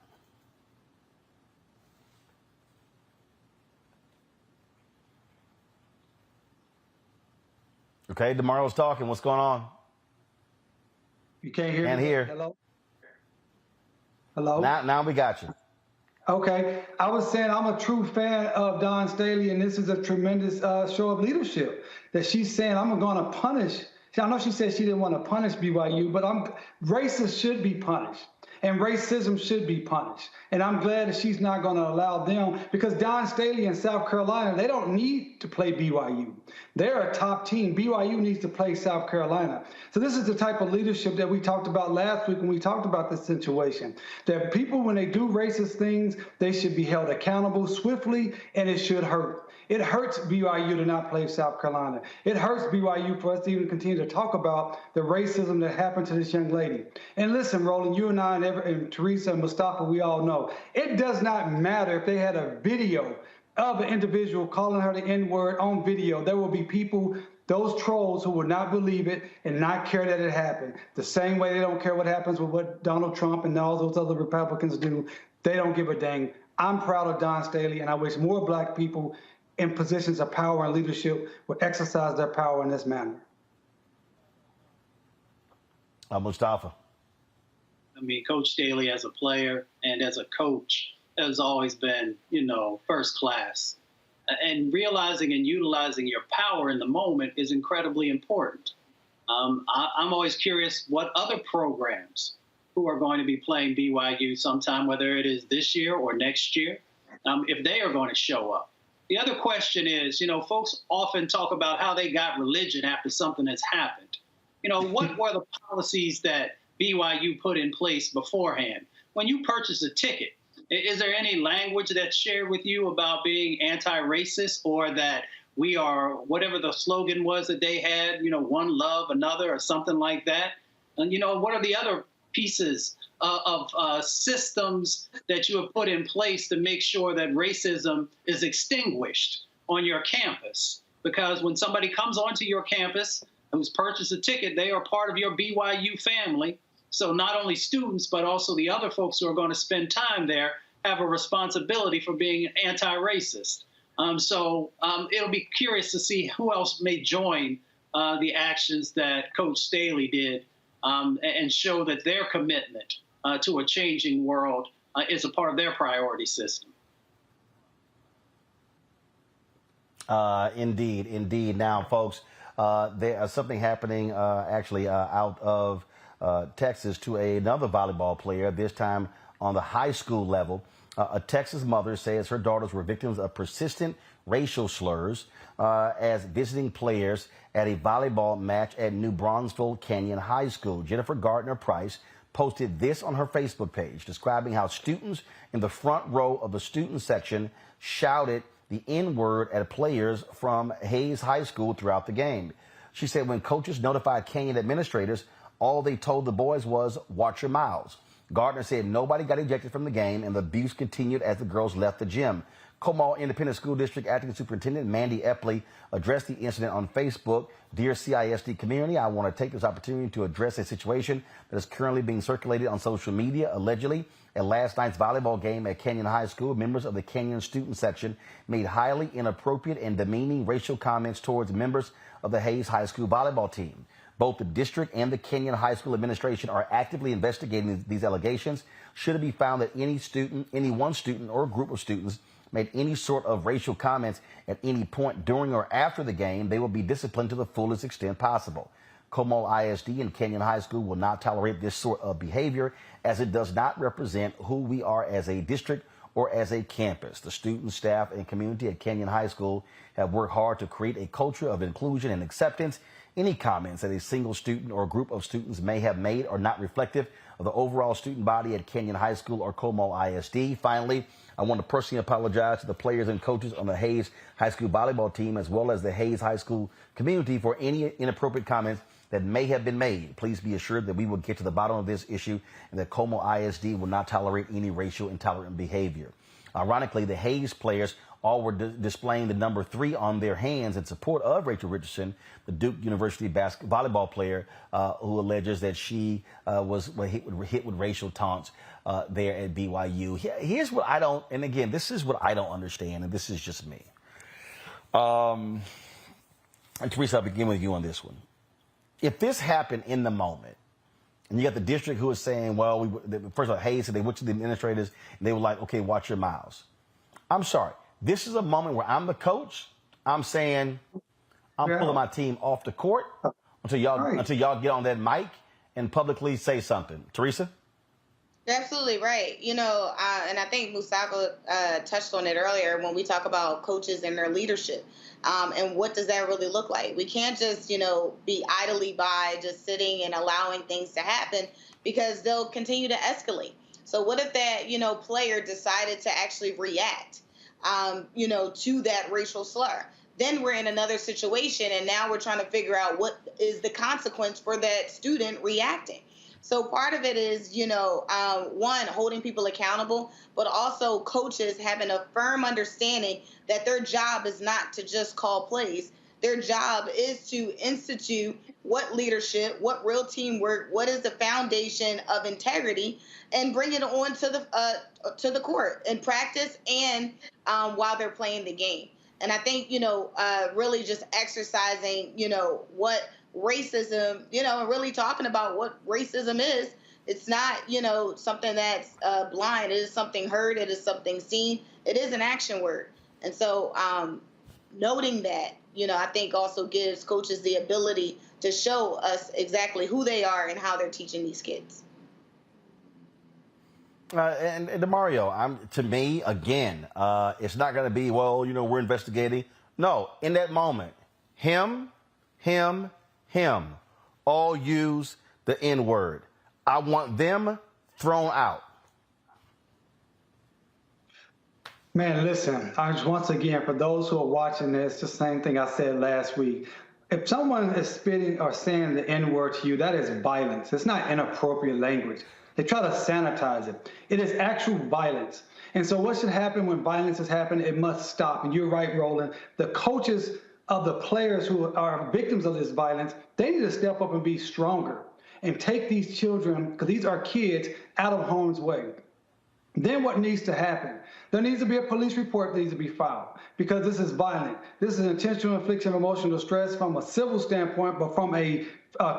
Speaker 1: Okay, DeMario's talking. What's going on?
Speaker 3: You can't hear me?
Speaker 1: Can't hear.
Speaker 3: Hello? Hello?
Speaker 1: Now we got you.
Speaker 3: Okay. I was saying I'm a true fan of Dawn Staley, and this is a tremendous show of leadership that she's saying I'm going to punish. I know she said she didn't want to punish BYU, but racists should be punished, and racism should be punished. And I'm glad that she's not going to allow them, because Dawn Staley in South Carolina, they don't need to play BYU. They're a top team. BYU needs to play South Carolina. So this is the type of leadership that we talked about last week when we talked about this situation. That people, when they do racist things, they should be held accountable swiftly, and it should hurt. It hurts BYU to not play South Carolina. It hurts BYU for us to even continue to talk about the racism that happened to this young lady. And listen, Roland, you and I and Teresa and Mustafa, we all know, it does not matter if they had a video of an individual calling her the N-word on video. There will be people, those trolls, who will not believe it and not care that it happened. The same way they don't care what happens with what Donald Trump and all those other Republicans do. They don't give a dang. I'm proud of Dawn Staley, and I wish more black people in positions of power and leadership would exercise their power in this manner.
Speaker 1: Mustafa.
Speaker 6: I mean, Coach Staley as a player and as a coach has always been, first class. And realizing and utilizing your power in the moment is incredibly important. I'm always curious what other programs who are going to be playing BYU sometime, whether it is this year or next year, if they are going to show up. The other question is, folks often talk about how they got religion after something has happened. What were the policies that BYU put in place beforehand? When you purchase a ticket, is there any language that's shared with you about being anti-racist, or that we are, whatever the slogan was that they had, one love another or something like that? And, what are the other pieces of systems that you have put in place to make sure that racism is extinguished on your campus? Because when somebody comes onto your campus who's purchased a ticket, they are part of your BYU family. So not only students, but also the other folks who are going to spend time there have a responsibility for being anti-racist. So it'll be curious to see who else may join the actions that Coach Staley did and show that their commitment to a changing world is a part of their priority system.
Speaker 1: Indeed. Now, folks, there's something happening out of Texas to another volleyball player, this time on the high school level. A Texas mother says her daughters were victims of persistent racial slurs as visiting players at a volleyball match at New Braunfels Canyon High School. Jennifer Gardner Price posted this on her Facebook page, describing how students in the front row of the student section shouted the N-word at players from Hayes High School throughout the game. She said when coaches notified Canyon administrators, all they told the boys was, watch your mouths. Gardner said nobody got ejected from the game, and the abuse continued as the girls left the gym. Comal Independent School District Acting Superintendent Mandy Epley addressed the incident on Facebook. Dear CISD community, I want to take this opportunity to address a situation that is currently being circulated on social media. Allegedly, at last night's volleyball game at Canyon High School, members of the Canyon student section made highly inappropriate and demeaning racial comments towards members of the Hayes High School volleyball team. Both the district and the Canyon High School administration are actively investigating these allegations. Should it be found that any one student or group of students made any sort of racial comments at any point during or after the game, they will be disciplined to the fullest extent possible. Comal ISD and Canyon High School will not tolerate this sort of behavior, as it does not represent who we are as a district or as a campus. The students, staff, and community at Canyon High School have worked hard to create a culture of inclusion and acceptance. Any comments that a single student or group of students may have made are not reflective of the overall student body at Canyon High School or Comal ISD. Finally, I want to personally apologize to the players and coaches on the Hayes High School volleyball team, as well as the Hayes High School community, for any inappropriate comments that may have been made. Please be assured that we will get to the bottom of this issue and that Comal ISD will not tolerate any racial intolerant behavior. Ironically, the Hayes players all were displaying the number 3 on their hands in support of Rachel Richardson, the Duke University volleyball player who alleges that she was hit with racial taunts there at BYU. Here's what I don't, and again, this is what I don't understand, and this is just me. And Teresa, I'll begin with you on this one. If this happened in the moment, and you got the district who is saying, well, first of all, Hayes said they went to the administrators, and they were like, okay, watch your mouths. I'm sorry. This is a moment where I'm the coach. I'm saying I'm pulling my team off the court until y'all get on that mic and publicly say something. Teresa?
Speaker 13: You're absolutely right. And I think Musako touched on it earlier when we talk about coaches and their leadership. And what does that really look like? We can't just, be idly by just sitting and allowing things to happen, because they'll continue to escalate. So what if that, player decided to actually react, to that racial slur? Then we're in another situation, and now we're trying to figure out what is the consequence for that student reacting. So part of it is, one, holding people accountable, but also coaches having a firm understanding that their job is not to just call plays. Their job is to institute what leadership, what real teamwork, what is the foundation of integrity, and bring it on to the court in practice and while they're playing the game. And I think, really just exercising, what racism, and really talking about what racism is, It's not, something that's blind. It is something heard. It is something seen. It is an action word. And so noting that, I think also gives coaches the ability to show us exactly who they are and how they're teaching these kids.
Speaker 1: And DeMario, to me, again, it's not going to be, we're investigating. No, in that moment, him, all use the N-word. I want them thrown out.
Speaker 3: Man, listen, once again, for those who are watching this, the same thing I said last week. If someone is spitting or saying the N-word to you, that is violence. It's not inappropriate language. They try to sanitize it. It is actual violence. And so what should happen when violence is happening? It must stop. And you're right, Roland. The coaches of the players who are victims of this violence, they need to step up and be stronger and take these children, because these are kids, out of harm's way. Then what needs to happen? There needs to be a police report that needs to be filed, because this is violent. This is intentional infliction of emotional distress from a civil standpoint, but from a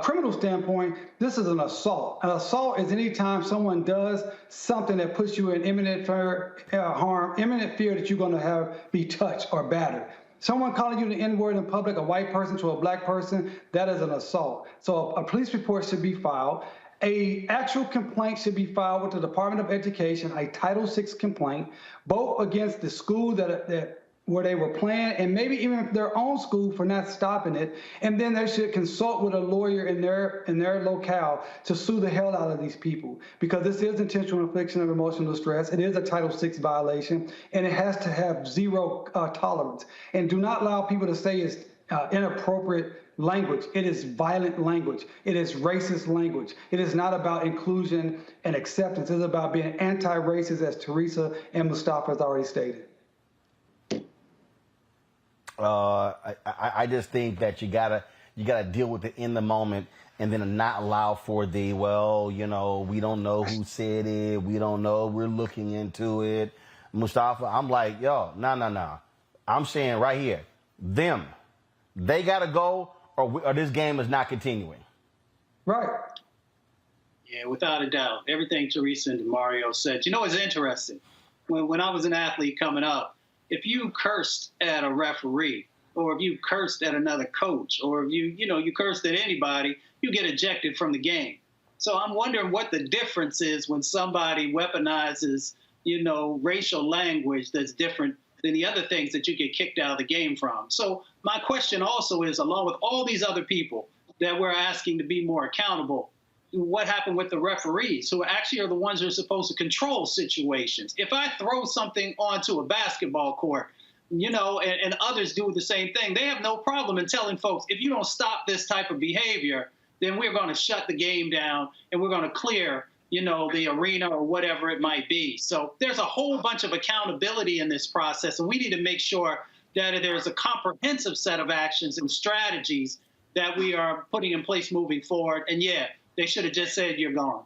Speaker 3: criminal standpoint, this is an assault. An assault is any time someone does something that puts you in imminent harm, imminent fear that you're going to be touched or battered. Someone calling you the N-word in public, a white person to a black person, that is an assault. So a police report should be filed. A actual complaint should be filed with the Department of Education, a Title VI complaint, both against the school where they were playing, and maybe even their own school for not stopping it. And then they should consult with a lawyer in their locale to sue the hell out of these people, because this is intentional infliction of emotional distress. It is a Title VI violation, and it has to have zero tolerance. And do not allow people to say it's inappropriate language. It is violent language. It is racist language. It is not about inclusion and acceptance. It's about being anti-racist, as Teresa and Mustafa has already stated.
Speaker 1: I just think that you gotta deal with it in the moment, and then not allow for the, we don't know who said it. We don't know. We're looking into it. Mustafa, I'm like, no. I'm saying right here, they got to go, or this game is not continuing.
Speaker 3: Right.
Speaker 6: Yeah, without a doubt. Everything Teresa and DeMario said. It's interesting. When I was an athlete coming up, if you cursed at a referee, or if you cursed at another coach, or if you cursed at anybody, you get ejected from the game. So I'm wondering what the difference is when somebody weaponizes, racial language that's different than the other things that you get kicked out of the game from. So my question also is, along with all these other people that we're asking to be more accountable, what happened with the referees, who actually are the ones who are supposed to control situations? If I throw something onto a basketball court, and others do the same thing, they have no problem in telling folks, if you don't stop this type of behavior, then we're going to shut the game down and we're going to clear, the arena or whatever it might be. So there's a whole bunch of accountability in this process, and we need to make sure that there's a comprehensive set of actions and strategies that we are putting in place moving forward. And they should have just said, you're gone.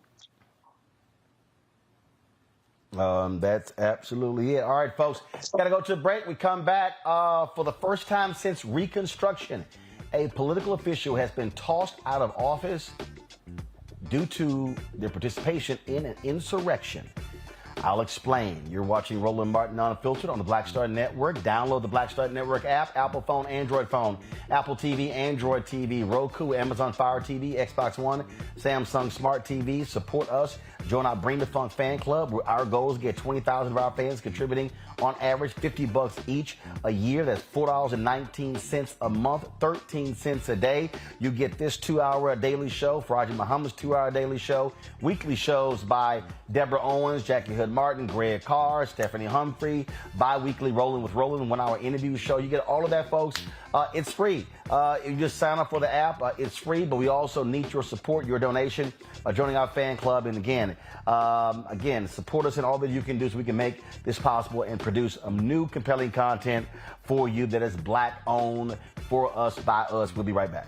Speaker 1: That's absolutely it. All right, folks, got to go to a break. We come back for the first time since Reconstruction. A political official has been tossed out of office due to their participation in an insurrection. I'll explain. You're watching Roland Martin Unfiltered on the Black Star Network. Download the Black Star Network app, Apple phone, Android phone, Apple TV, Android TV, Roku, Amazon Fire TV, Xbox One, Samsung Smart TV. Support us. Join our Bring the Funk fan club, where our goal is to get 20,000 of our fans contributing on average $50 each a year. That's $4.19 a month, 13 cents a day. You get this 2-hour daily show, Faraji Muhammad's 2-hour daily show, weekly shows by Deborah Owens, Jackie Hood Martin, Greg Carr, Stephanie Humphrey, bi-weekly Rolling with Roland, 1-hour interview show. You get all of that, folks. It's free. You just sign up for the app. It's free, but we also need your support, your donation, joining our fan club. And again, support us in all that you can do so we can make this possible and produce new, compelling content for you that is Black-owned, for us, by us. We'll be right back.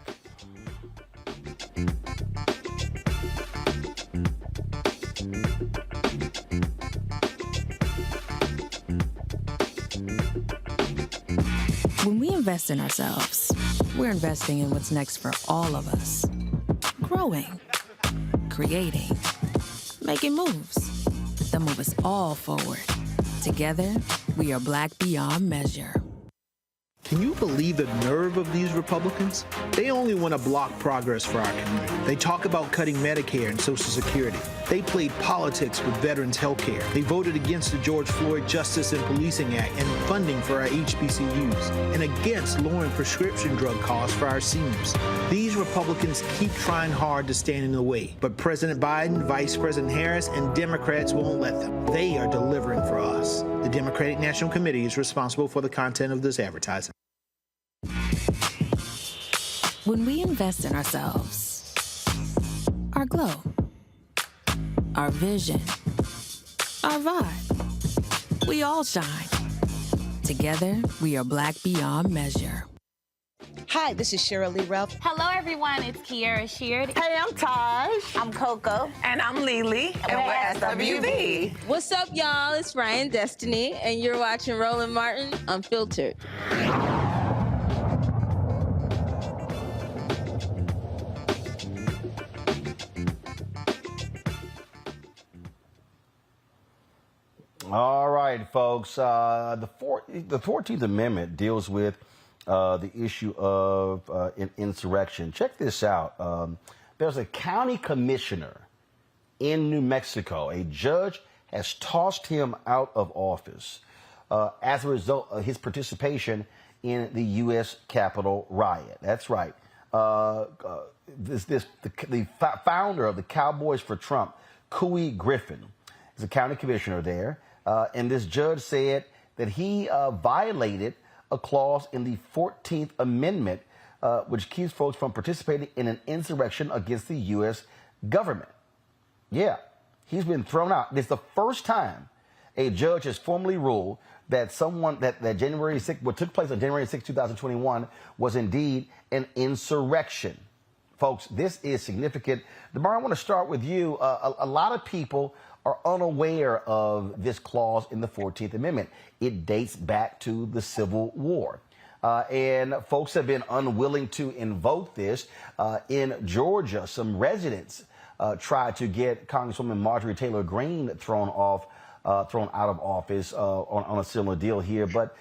Speaker 15: When we invest in ourselves, we're investing in what's next for all of us. Growing, creating, making moves that move us all forward. Together, we are Black beyond measure.
Speaker 16: Can you believe the nerve of these Republicans? They only want to block progress for our community. They talk about cutting Medicare and Social Security. They played politics with veterans' health care. They voted against the George Floyd Justice and Policing Act and funding for our HBCUs, and against lowering prescription drug costs for our seniors. These Republicans keep trying hard to stand in the way, but President Biden, Vice President Harris, and Democrats won't let them. They are delivering for us. The Democratic National Committee is responsible for the content of this advertising.
Speaker 15: When we invest in ourselves, our glow, our vision, our vibe, we all shine. Together, we are Black beyond measure.
Speaker 4: Hi, this is Cheryl Lee Ralph.
Speaker 5: Hello, everyone. It's Kiara Sheard.
Speaker 4: Hey, I'm Taj.
Speaker 5: I'm Coco.
Speaker 4: And I'm Lily. And we're SWV.
Speaker 25: What's up, y'all? It's Ryan Destiny, and you're watching Roland Martin Unfiltered.
Speaker 1: All right, folks. The 14th Amendment deals with the issue of an insurrection. Check this out. There's a county commissioner in New Mexico. A judge has tossed him out of office as a result of his participation in the U.S. Capitol riot. That's right. The founder of the Cowboys for Trump, Coli Griffin, is a county commissioner there. And this judge said that he violated a clause in the 14th Amendment, which keeps folks from participating in an insurrection against the U.S. government. Yeah, he's been thrown out. It's the first time a judge has formally ruled that that January 6th, what took place on January 6, 2021, was indeed an insurrection. Folks, this is significant. DeMar, I want to start with you. A lot of people are unaware of this clause in the 14th Amendment. It dates back to the Civil War. And folks have been unwilling to invoke this. In Georgia, some residents tried to get Congresswoman Marjorie Taylor Greene thrown out of office on a similar deal here. But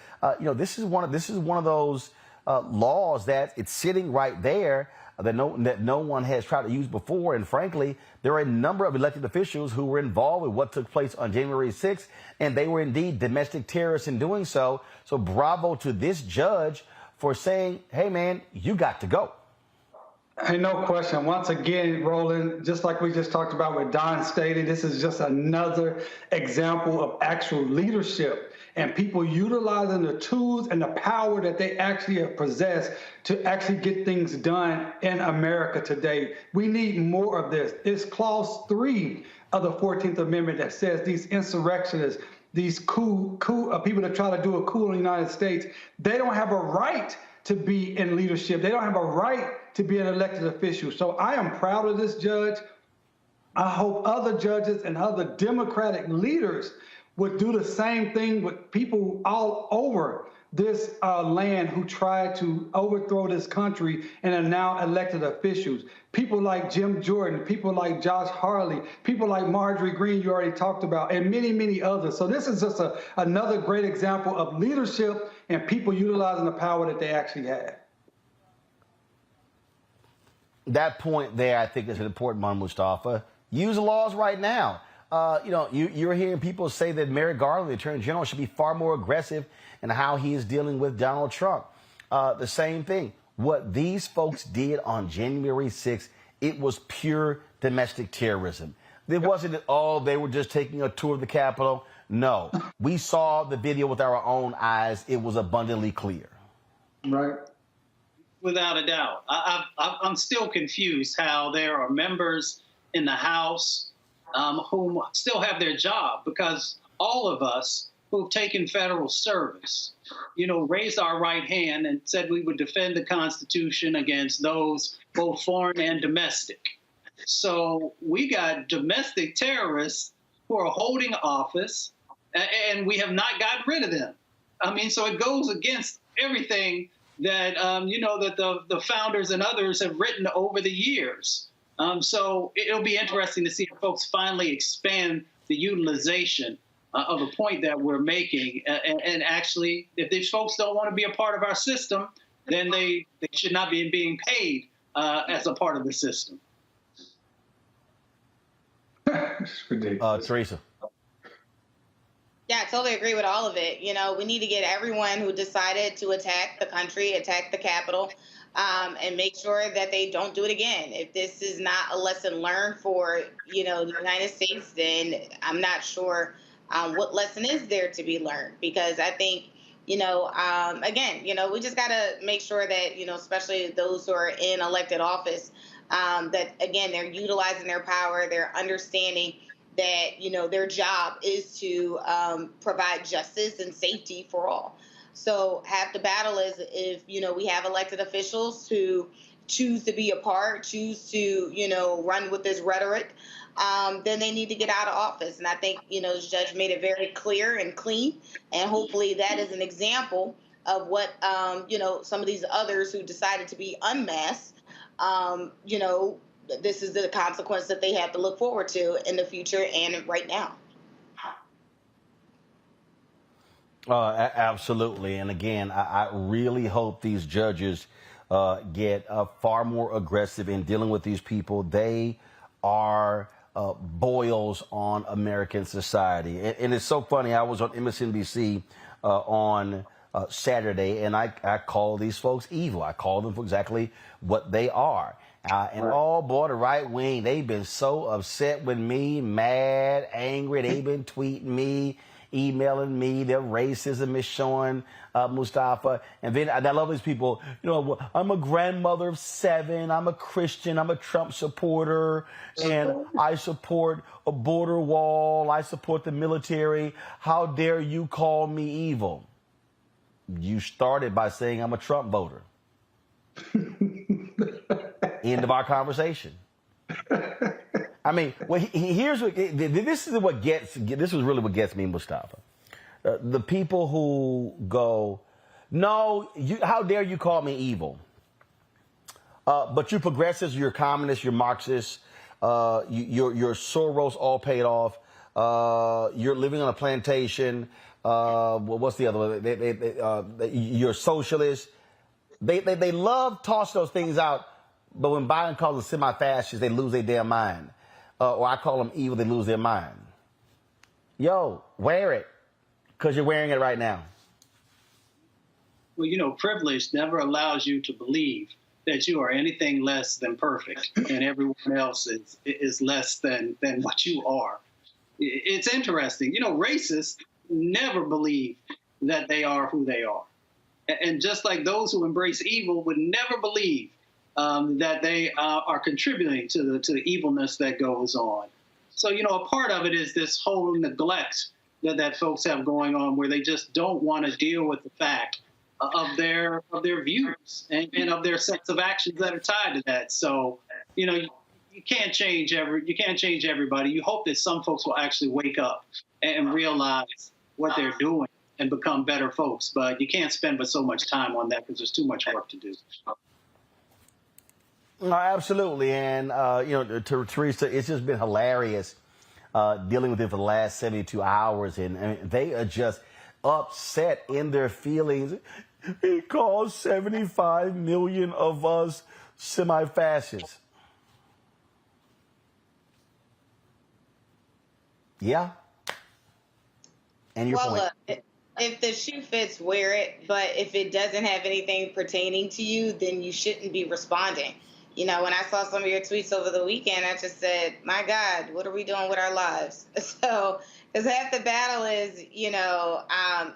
Speaker 1: this is one of those laws that it's sitting right there that no one has tried to use before. And frankly, there are a number of elected officials who were involved with what took place on January 6th, and they were indeed domestic terrorists in doing so. So bravo to this judge for saying, hey, man, you got to go.
Speaker 3: Hey, no question. Once again, Roland, just like we just talked about with Don Staley, this is just another example of actual leadership and people utilizing the tools and the power that they actually have possessed to actually get things done in America today. We need more of this. It's clause 3 of the 14th Amendment that says these insurrectionists, these people that try to do a coup in the United States, they don't have a right to be in leadership. They don't have a right to be an elected official. So I am proud of this judge. I hope other judges and other Democratic leaders would do the same thing with people all over this land who tried to overthrow this country and are now elected officials. People like Jim Jordan, people like Josh Hawley, people like Marjorie Greene you already talked about, and many, many others. So this is just another great example of leadership and people utilizing the power that they actually have.
Speaker 1: That point there, I think, is an important one, Mustafa. Use the laws right now. You're hearing people say that Merrick Garland, the Attorney General, should be far more aggressive in how he is dealing with Donald Trump. The same thing. What these folks did on January 6th, it was pure domestic terrorism. It wasn't that, they were just taking a tour of the Capitol. No, we saw the video with our own eyes. It was abundantly clear.
Speaker 3: Right.
Speaker 6: Without a doubt. I'm still confused how there are members in the House who still have their job, because all of us who've taken federal service, raised our right hand and said we would defend the Constitution against those both foreign and domestic. So we got domestic terrorists who are holding office, and we have not gotten rid of them. I mean, so it goes against everything that, that the founders and others have written over the years. So it'll be interesting to see if folks finally expand the utilization of the point that we're making. And actually, if these folks don't want to be a part of our system, then they should not be being paid as a part of the system.
Speaker 1: Teresa.
Speaker 13: Yeah, I totally agree with all of it. You know, we need to get everyone who decided to attack the country, attack the Capitol, and make sure that they don't do it again. If this is not a lesson learned for, the United States, then I'm not sure what lesson is there to be learned. Because I think, again, we just got to make sure that, especially those who are in elected office, that, again, they're utilizing their power, they're understanding that, their job is to provide justice and safety for all. So half the battle is if, we have elected officials who choose to be a part, choose to, run with this rhetoric, then they need to get out of office. And I think, the judge made it very clear and clean. And hopefully that is an example of what, some of these others who decided to be unmasked, this is the consequence that they have to look forward to in the future and right now.
Speaker 1: Absolutely. And again, I really hope these judges get far more aggressive in dealing with these people. They are boils on American society. And it's so funny. I was on MSNBC on Saturday, and I call these folks evil. I call them for exactly what they are. And oh boy, the right wing, they've been so upset with me, mad, angry. They've been tweeting me, emailing me. Their racism is showing, Mustafa. And then I love these people. I'm a grandmother of 7. I'm a Christian. I'm a Trump supporter. And I support a border wall. I support the military. How dare you call me evil? You started by saying I'm a Trump voter. End of our conversation. I mean, here's what this is really what gets me, Mustafa. The people who go, no, how dare you call me evil? But you progressives, you're communists, you're Marxists, you're Soros all paid off. You're living on a plantation. What's the other one? You're socialist. They love toss those things out. But when Biden calls them semi-fascists, they lose their damn mind. Or I call them evil, they lose their mind. Yo, wear it, because you're wearing it right now.
Speaker 6: Well, privilege never allows you to believe that you are anything less than perfect and everyone else is less than what you are. It's interesting. Racists never believe that they are who they are. And just like those who embrace evil would never believe that they are contributing to the evilness that goes on. So, a part of it is this whole neglect that folks have going on, where they just don't want to deal with the fact of their views and of their sets of actions that are tied to that. So, you can't change everybody. You hope that some folks will actually wake up and realize what they're doing and become better folks. But you can't spend but so much time on that because there's too much work to do.
Speaker 1: No, absolutely. And, to Teresa, it's just been hilarious dealing with it for the last 72 hours. And they are just upset in their feelings. It calls 75 million of us semi-fascists. Yeah. And your point.
Speaker 13: Look, if the shoe fits, wear it. But if it doesn't have anything pertaining to you, then you shouldn't be responding. When I saw some of your tweets over the weekend, I just said, my God, what are we doing with our lives? So, because half the battle is,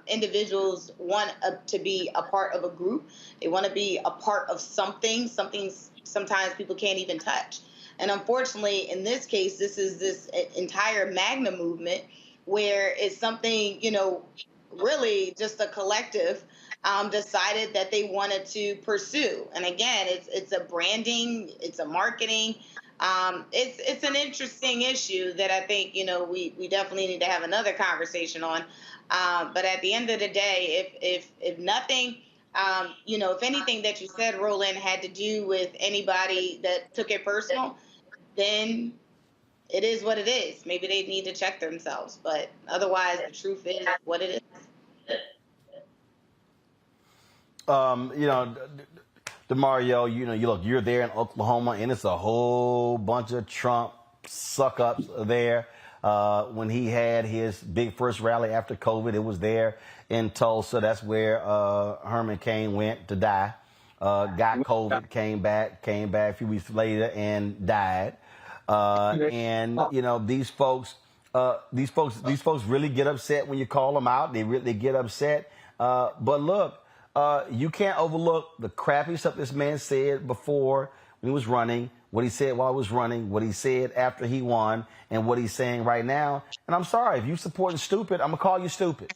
Speaker 13: individuals want to be a part of a group. They want to be a part of something sometimes people can't even touch. And unfortunately, in this case, this is this entire MAGNA movement where it's something, really just a collective decided that they wanted to pursue. And again, it's a branding, it's a marketing. It's an interesting issue that I think, we definitely need to have another conversation on. But at the end of the day, if nothing, if anything that you said, Roland, had to do with anybody that took it personal, then it is what it is. Maybe they need to check themselves, but otherwise, the truth is what it is.
Speaker 1: DeMario, you're there in Oklahoma, and it's a whole bunch of Trump suck-ups there. When he had his big first rally after COVID, it was there in Tulsa. That's where Herman Cain went to die. Got COVID, came back a few weeks later and died. These folks really get upset when you call them out. They get upset. But look, you can't overlook the crappy stuff this man said before when he was running, what he said while he was running, what he said after he won, and what he's saying right now. And I'm sorry, if you supporting stupid, I'm going to call you stupid.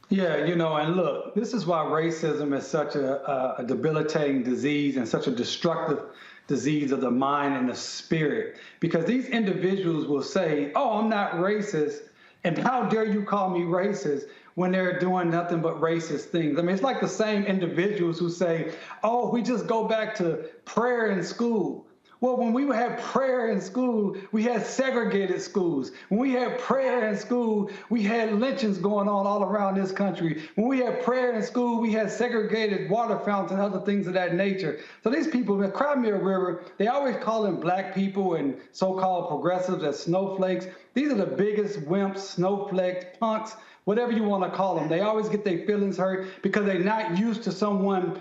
Speaker 3: Yeah, and look, this is why racism is such a debilitating disease and such a destructive disease of the mind and the spirit. Because these individuals will say, oh, I'm not racist, and how dare you call me racist when they're doing nothing but racist things. I mean, it's like the same individuals who say, oh, we just go back to prayer in school. Well, when we had prayer in school, we had segregated schools. When we had prayer in school, we had lynchings going on all around this country. When we had prayer in school, we had segregated water fountains and other things of that nature. So these people, the Crimea River, they always call them black people and so-called progressives as snowflakes. These are the biggest wimps, snowflakes, punks, whatever you want to call them. They always get their feelings hurt because they're not used to someone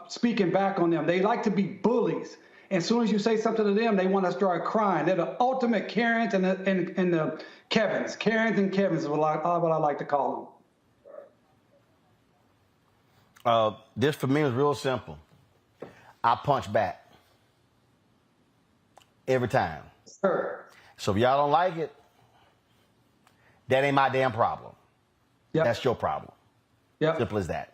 Speaker 3: speaking back on them. They like to be bullies. As soon as you say something to them, they want to start crying. They're the ultimate Karens and the Kevins. Karens and Kevins is what I like to call
Speaker 1: them. This for me is real simple. I punch back every time.
Speaker 3: Sure.
Speaker 1: So if y'all don't like it, that ain't my damn problem.
Speaker 3: Yep.
Speaker 1: That's your problem.
Speaker 3: Yep.
Speaker 1: Simple as that.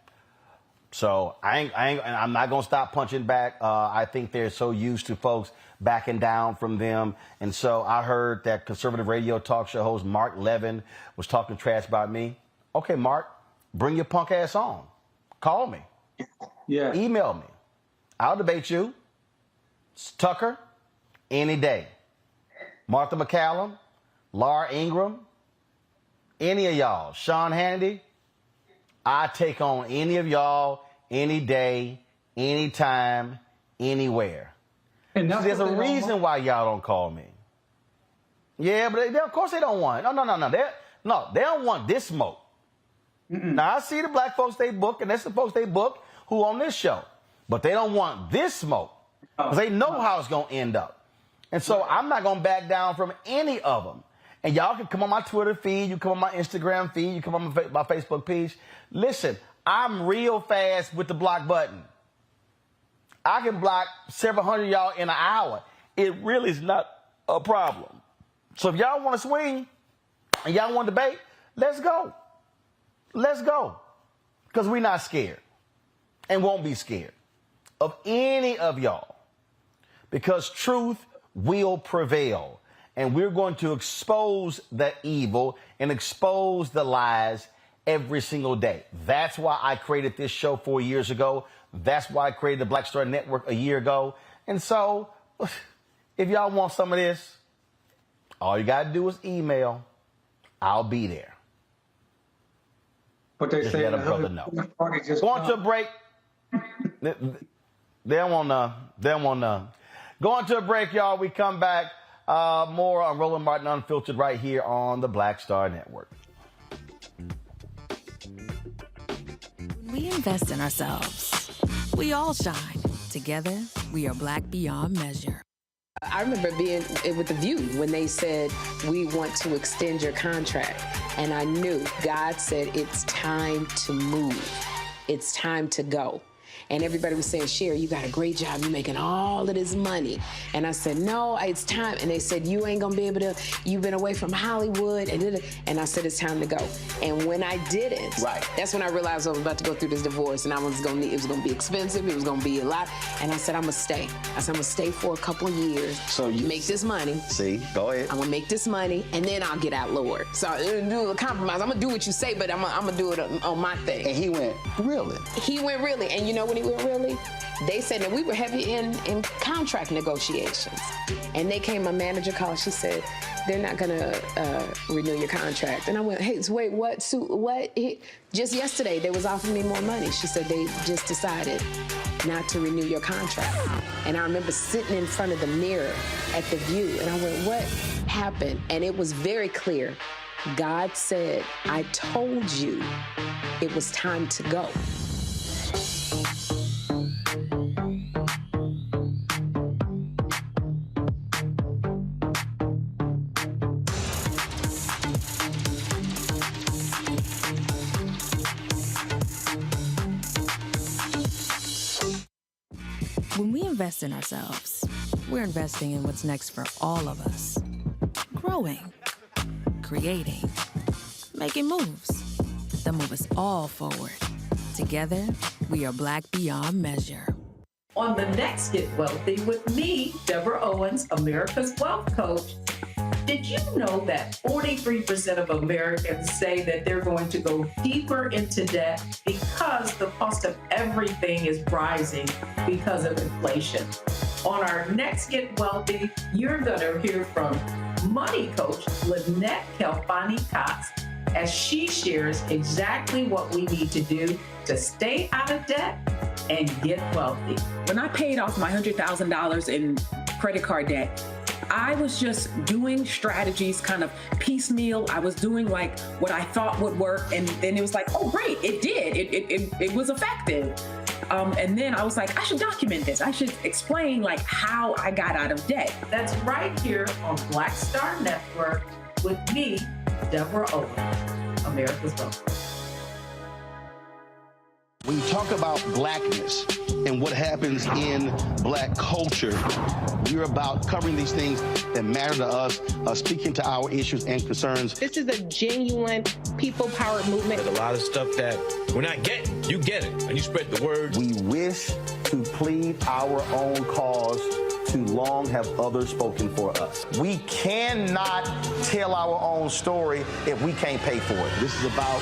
Speaker 1: So I'm not going to stop punching back. I think they're so used to folks backing down from them. And so I heard that conservative radio talk show host Mark Levin was talking trash about me. Okay, Mark, bring your punk ass on. Call me.
Speaker 3: Yeah.
Speaker 1: Email me. I'll debate you. Tucker, any day. Martha McCallum, Laura Ingraham, any of y'all. Sean Hannity, I take on any of y'all, any day, anytime, anywhere.
Speaker 3: And
Speaker 1: so there's a reason why y'all don't call me. Yeah, but of course they don't want. No. They don't want this smoke. Now, I see the black folks they book, and that's the folks they book who on this show. But they don't want this smoke because they know how it's going to end up. And so I'm not going to back down from any of them. And y'all can come on my Twitter feed, you come on my Instagram feed, you come on my Facebook page. Listen, I'm real fast with the block button. I can block several hundred y'all in an hour. It really is not a problem. So if y'all want to swing and y'all want to debate, let's go. Let's go. Because we're not scared and won't be scared of any of y'all. Because truth will prevail. And we're going to expose the evil and expose the lies every single day. That's why I created this show 4 years ago. That's why I created the Black Star Network a year ago. And so, if y'all want some of this, all you got to do is email. I'll be there.
Speaker 3: But they say
Speaker 1: let a brother know. Going to a break. They don't want none. Going to a break, y'all. We come back. More on Roland Martin Unfiltered right here on the Black Star Network.
Speaker 15: When we invest in ourselves, we all shine. Together, we are black beyond measure.
Speaker 17: I remember being with The View when they said, we want to extend your contract. And I knew God said, it's time to move. It's time to go. And everybody was saying, Sherry, you got a great job. You're making all of this money. And I said, no, it's time. And they said, you ain't going to be able to, you've been away from Hollywood. And I said, it's time to go. And when I didn't, that's when I realized I was about to go through this divorce. And it was going to be expensive. It was going to be a lot. And I said, I'm going to stay. I said, I'm going to stay for a couple of years. So you make this money.
Speaker 1: See, go ahead.
Speaker 17: I'm going to make this money. And then I'll get out, Lord. So I'm going to do a compromise. I'm going to do what you say, but I'm going to do it on my thing.
Speaker 18: And he went, really?
Speaker 17: He went really. And you know know when he went really? They said that we were heavy in contract negotiations. And they came, my manager called, she said, they're not gonna renew your contract. And I went, hey, wait, what? Sue, what? Just yesterday, they was offering me more money. She said they just decided not to renew your contract. And I remember sitting in front of the mirror at the View, and I went, what happened? And it was very clear. God said, I told you it was time to go.
Speaker 15: When we invest in ourselves, we're investing in what's next for all of us. Growing, creating, making moves that move us all forward. Together, we are Black beyond measure.
Speaker 7: On the next Get Wealthy with me, Deborah Owens, America's Wealth Coach. Did you know that 43% of Americans say that they're going to go deeper into debt because the cost of everything is rising because of inflation? On our next Get Wealthy, you're going to hear from money coach Lynette Kelfani-Cox as she shares exactly what we need to do to stay out of debt and get wealthy.
Speaker 10: When I paid off my $100,000 in credit card debt, I was just doing strategies kind of piecemeal. I was doing like what I thought would work. And then it was like, oh, great, it did. It was effective. And then I was like, I should document this. I should explain like how I got out of debt.
Speaker 7: That's right here on Black Star Network with me, Deborah Owens, America's Wealth.
Speaker 1: When you talk about blackness and what happens in black culture, we're about covering these things that matter to us, speaking to our issues and concerns.
Speaker 8: This is a genuine people-powered movement.
Speaker 2: There's a lot of stuff that we're not getting. You get it, and you spread the word.
Speaker 1: We wish to plead our own cause. Too long have others spoken for us. We cannot tell our own story if we can't pay for it. This is about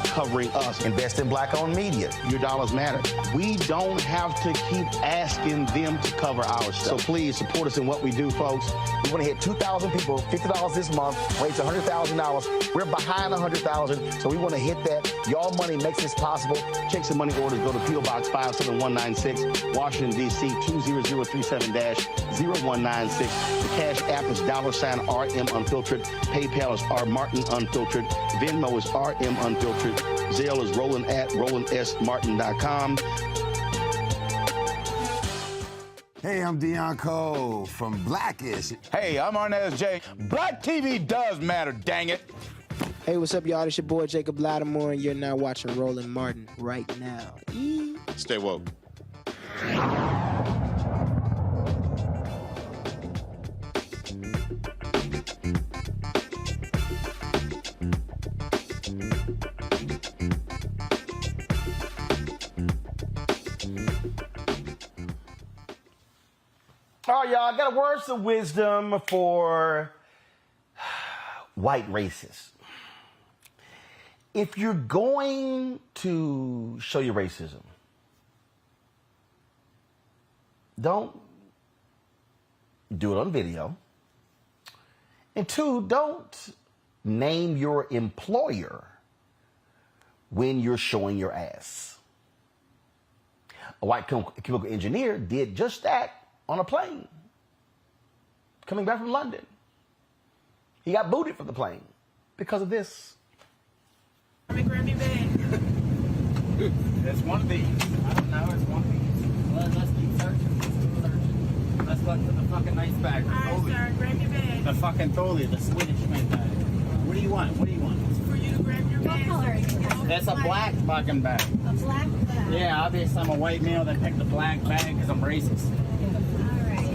Speaker 1: covering us. Invest in black-owned media. Your dollars matter. We don't have to keep asking them to cover our stuff. So please support us in what we do, folks. We want to hit 2,000 people, $50 this month, raise $100,000. We're behind $100,000, so we want to hit that. Y'all money makes this possible. Check some money orders. Go to P.O. Box 57196, Washington, D.C. 20037-0196. The Cash App is $RM Unfiltered. PayPal is R Martin Unfiltered. Venmo is RM Unfiltered. Zelle is Roland at RolandSMartin.com.
Speaker 11: Hey, I'm Deion Cole from Blackish.
Speaker 21: Hey, I'm Arnez J. Black TV does matter, dang it.
Speaker 23: Hey, what's up, y'all? It's your boy Jacob Lattimore, and you're now watching Roland Martin right now.
Speaker 21: Stay woke.
Speaker 1: All right, y'all, I got words of wisdom for white racists. If you're going to show your racism, don't do it on video. And two, don't name your employer when you're showing your ass. A white chemical engineer did just that on a plane coming back from London. He got booted from the plane because of this.
Speaker 24: Let me grab your bag.
Speaker 27: It's one of these. I don't know, it's one of these. Let's keep searching. Let's look for the fucking nice bag.
Speaker 24: All right, sir, grab your bag.
Speaker 27: The fucking Coli, the Swedish made bag. What do you want? What do you want?
Speaker 24: It's for you to grab your bag. What color is it?
Speaker 27: It's a black fucking bag.
Speaker 24: A black bag?
Speaker 27: Yeah, obviously I'm a white male that picked the black bag because I'm racist.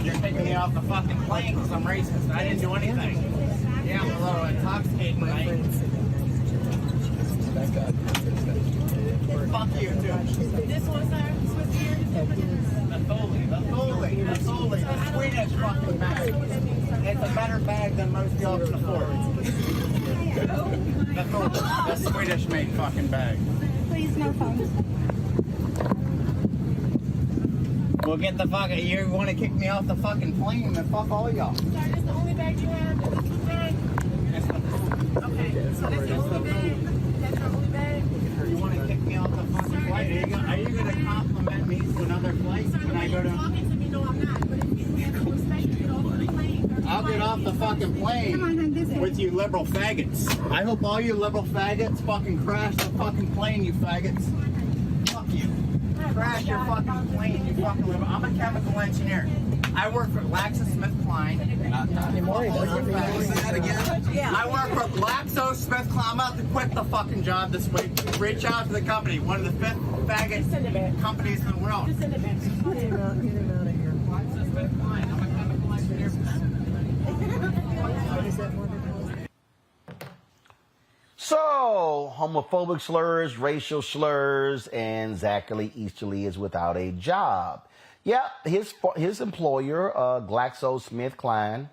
Speaker 27: You're taking me off the fucking plane because I'm racist. I didn't do anything. Yeah, I'm a little intoxicated, right? Fuck you, dude.
Speaker 24: This one, sir? Switch here?
Speaker 27: The Coli, the Swedish fucking bag. It's a better bag than most y'all can afford. The Swedish made fucking bag.
Speaker 24: Please, no phones.
Speaker 27: Well, get the fuck. You want to kick me off the fucking plane? Then fuck all y'all.
Speaker 24: Sorry, that's the only bag you have. That's the only bag. Okay, so that's the only bag. That's your only bag.
Speaker 27: You want to kick me off the fucking flight? Are you gonna compliment me to another flight when I go to?
Speaker 24: Talking to me, no, I'm not. But if you have some respect, you get off the plane.
Speaker 27: I'll get off the fucking plane with you liberal faggots. I hope all you liberal faggots fucking crash the fucking plane, you faggots. Fuck you. Crash your fucking plane, you fucking liberal. I'm a chemical engineer. I work for GlaxoSmithKline. I work for GlaxoSmithKline. I'm about to quit the fucking job this week. Reach out to the company, one of the 5th faggot companies in the world.
Speaker 24: Just send it back.
Speaker 27: Get him out of here. GlaxoSmithKline. I'm a chemical engineer.
Speaker 1: So, homophobic slurs, racial slurs, and Zachary Easterly is without a job. Yeah, his employer, GlaxoSmithKline,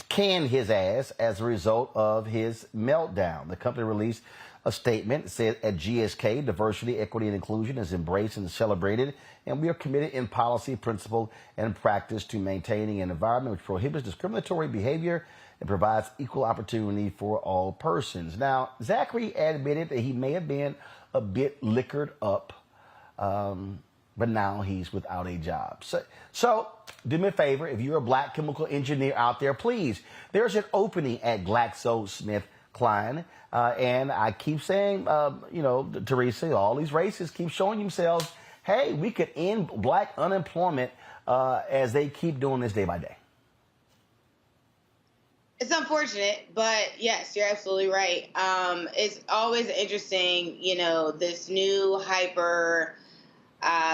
Speaker 1: canned his ass as a result of his meltdown. The company released a statement that said, at GSK, diversity, equity, and inclusion is embraced and celebrated, and we are committed in policy, principle, and practice to maintaining an environment which prohibits discriminatory behavior and provides equal opportunity for all persons. Now, Zachary admitted that he may have been a bit liquored up, but now he's without a job. So do me a favor, if you're a black chemical engineer out there, please, there's an opening at GlaxoSmithKline. And I keep saying, Teresa, all these racists keep showing themselves, hey, we could end black unemployment as they keep doing this day by day.
Speaker 13: It's unfortunate, but yes, you're absolutely right. It's always interesting, this new hyper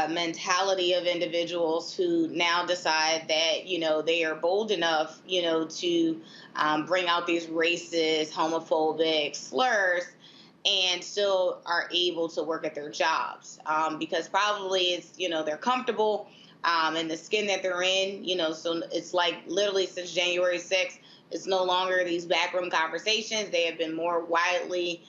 Speaker 13: mentality of individuals who now decide that, they are bold enough, to bring out these racist, homophobic slurs and still are able to work at their jobs because probably it's, they're comfortable in the skin that they're in, so it's like literally since January 6th, it's no longer these backroom conversations. They have been more widely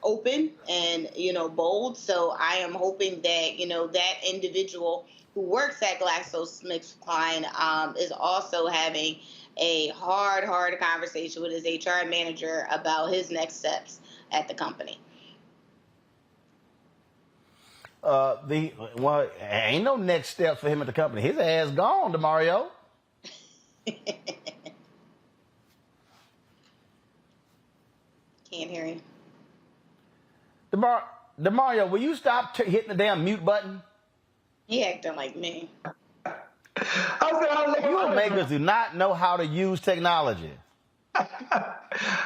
Speaker 13: open and, bold. So I am hoping that, that individual who works at GlaxoSmithKline is also having a hard conversation with his HR manager about his next steps at the company.
Speaker 1: Ain't no next step for him at the company. His ass gone, DeMario.
Speaker 13: Can't hear you.
Speaker 1: DeMario, will you stop hitting the damn mute button?
Speaker 13: He acting like me.
Speaker 1: You makers do not know how to use technology.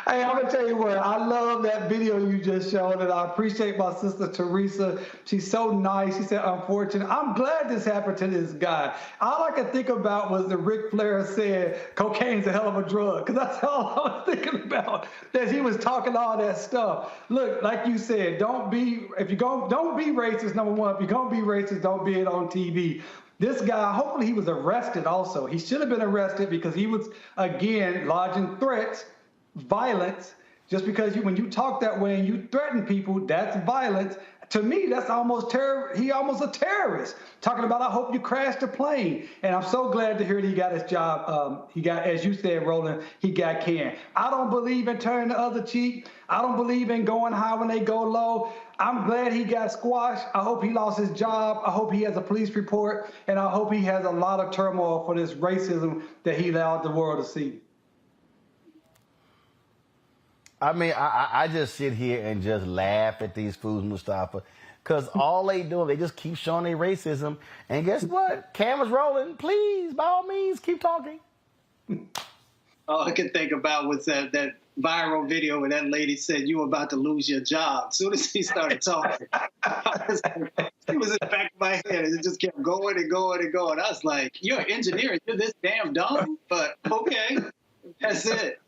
Speaker 3: Hey, I'm gonna tell you what, I love that video you just showed, and I appreciate my sister Teresa. She's so nice. She said, unfortunate. I'm glad this happened to this guy. All I could think about was the Ric Flair said, cocaine's a hell of a drug, because that's all I was thinking about, that he was talking all that stuff. Look, like you said, don't be racist, number one. If you're gonna be racist, don't be it on TV. This guy, hopefully he was arrested also. He should have been arrested because he was, again, lodging threats, violence. Just because when you talk that way and you threaten people, that's violence. To me, that's almost terror. He almost a terrorist. Talking about, I hope you crashed the plane. And I'm so glad to hear that he got his job. He got, as you said, Roland, he got canned. I don't believe in turning the other cheek. I don't believe in going high when they go low. I'm glad he got squashed. I hope he lost his job. I hope he has a police report. And I hope he has a lot of turmoil for this racism that he allowed the world to see.
Speaker 1: I mean, I just sit here and just laugh at these fools, Mustafa, because all they do, they just keep showing their racism. And guess what? Camera's rolling. Please, by all means, keep talking.
Speaker 6: All I could think about was that viral video where that lady said, you were about to lose your job. As soon as he started talking, it was in the back of my head. It just kept going and going and going. I was like, you're an engineer. You're this damn dumb? But okay, that's it.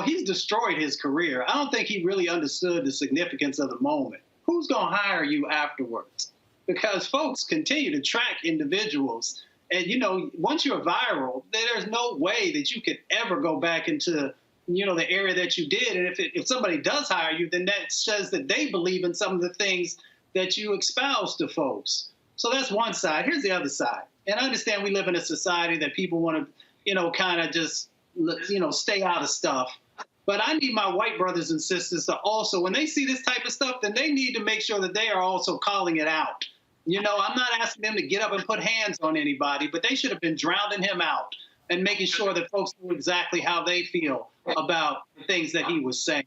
Speaker 6: He's destroyed his career. I don't think he really understood the significance of the moment. Who's going to hire you afterwards? Because folks continue to track individuals. And, once you're viral, there's no way that you could ever go back into, the area that you did. And if somebody does hire you, then that says that they believe in some of the things that you espouse to folks. So that's one side. Here's the other side. And I understand we live in a society that people want to, kind of just, stay out of stuff. But I need my white brothers and sisters to also, when they see this type of stuff, then they need to make sure that they are also calling it out. I'm not asking them to get up and put hands on anybody, but they should have been drowning him out and making sure that folks knew exactly how they feel about the things that he was saying.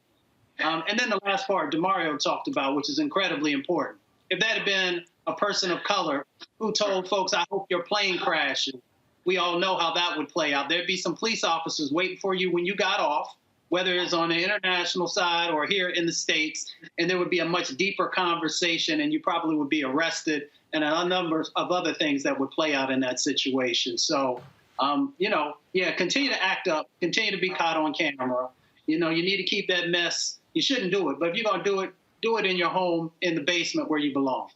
Speaker 6: And then the last part DeMario talked about, which is incredibly important. If that had been a person of color who told folks, I hope your plane crashes, we all know how that would play out. There'd be some police officers waiting for you when you got off, whether it's on the international side or here in the States, and there would be a much deeper conversation, and you probably would be arrested, and a number of other things that would play out in that situation. So, continue to act up, continue to be caught on camera. You need to keep that mess. You shouldn't do it, but if you're going to do it in your home, in the basement where you belong.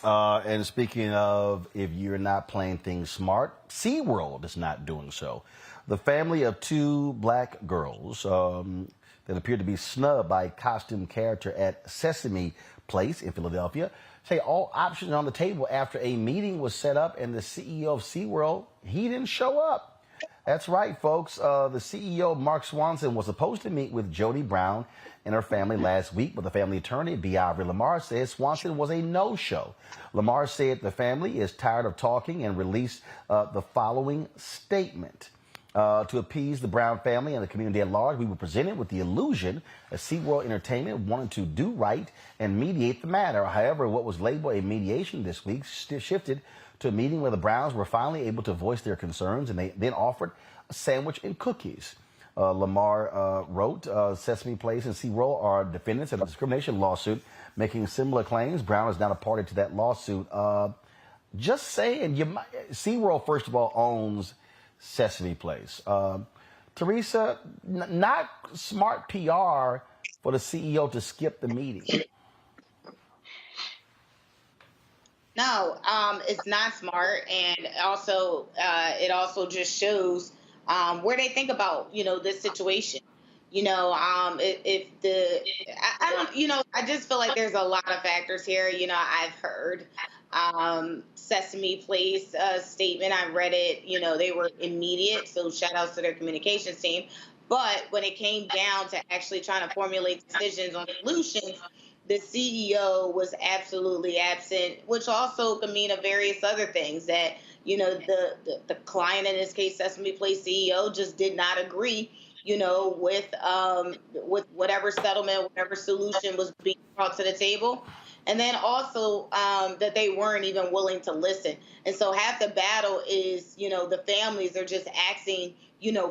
Speaker 1: And speaking of, if you're not playing things smart, SeaWorld is not doing so. The family of two black girls that appear to be snubbed by a costume character at Sesame Place in Philadelphia say all options are on the table after a meeting was set up and the CEO of SeaWorld, he didn't show up. That's right, folks. The CEO, Mark Swanson, was supposed to meet with Jody Brown and her family last week, but the family attorney, Biavri Lamar, says Swanson was a no-show. Lamar said the family is tired of talking and released the following statement. To appease the Brown family and the community at large, we were presented with the illusion that SeaWorld Entertainment wanted to do right and mediate the matter. However, what was labeled a mediation this week shifted to a meeting where the Browns were finally able to voice their concerns, and they then offered a sandwich and cookies. Lamar wrote, Sesame Place and SeaWorld are defendants in a discrimination lawsuit making similar claims. Brown is not a party to that lawsuit. Just saying, SeaWorld, first of all, owns Sesame Place. Teresa, not smart PR for the CEO to skip the meeting.
Speaker 13: No, it's not smart, and also it also just shows where they think about this situation. I just feel like there's a lot of factors here. I've heard Sesame Place statement. I read it. They were immediate, so shout outs to their communications team. But when it came down to actually trying to formulate decisions on solutions, the CEO was absolutely absent, which also could mean of various other things that, the client, in this case, Sesame Place CEO, just did not agree, with whatever settlement, whatever solution was being brought to the table. And then also that they weren't even willing to listen. And so half the battle is, the families are just asking,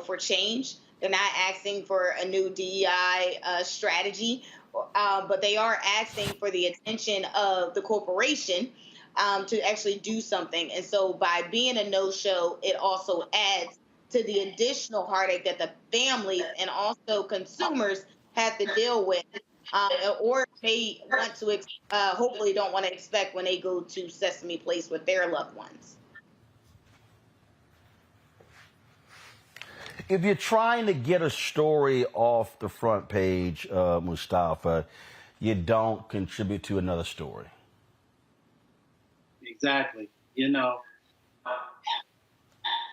Speaker 13: for change. They're not asking for a new DEI strategy. But they are asking for the attention of the corporation to actually do something. And so by being a no-show, it also adds to the additional heartache that the families and also consumers have to deal with, or they want to, hopefully don't want to expect when they go to Sesame Place with their loved ones.
Speaker 1: If you're trying to get a story off the front page, Mustafa, you don't contribute to another story.
Speaker 6: Exactly. The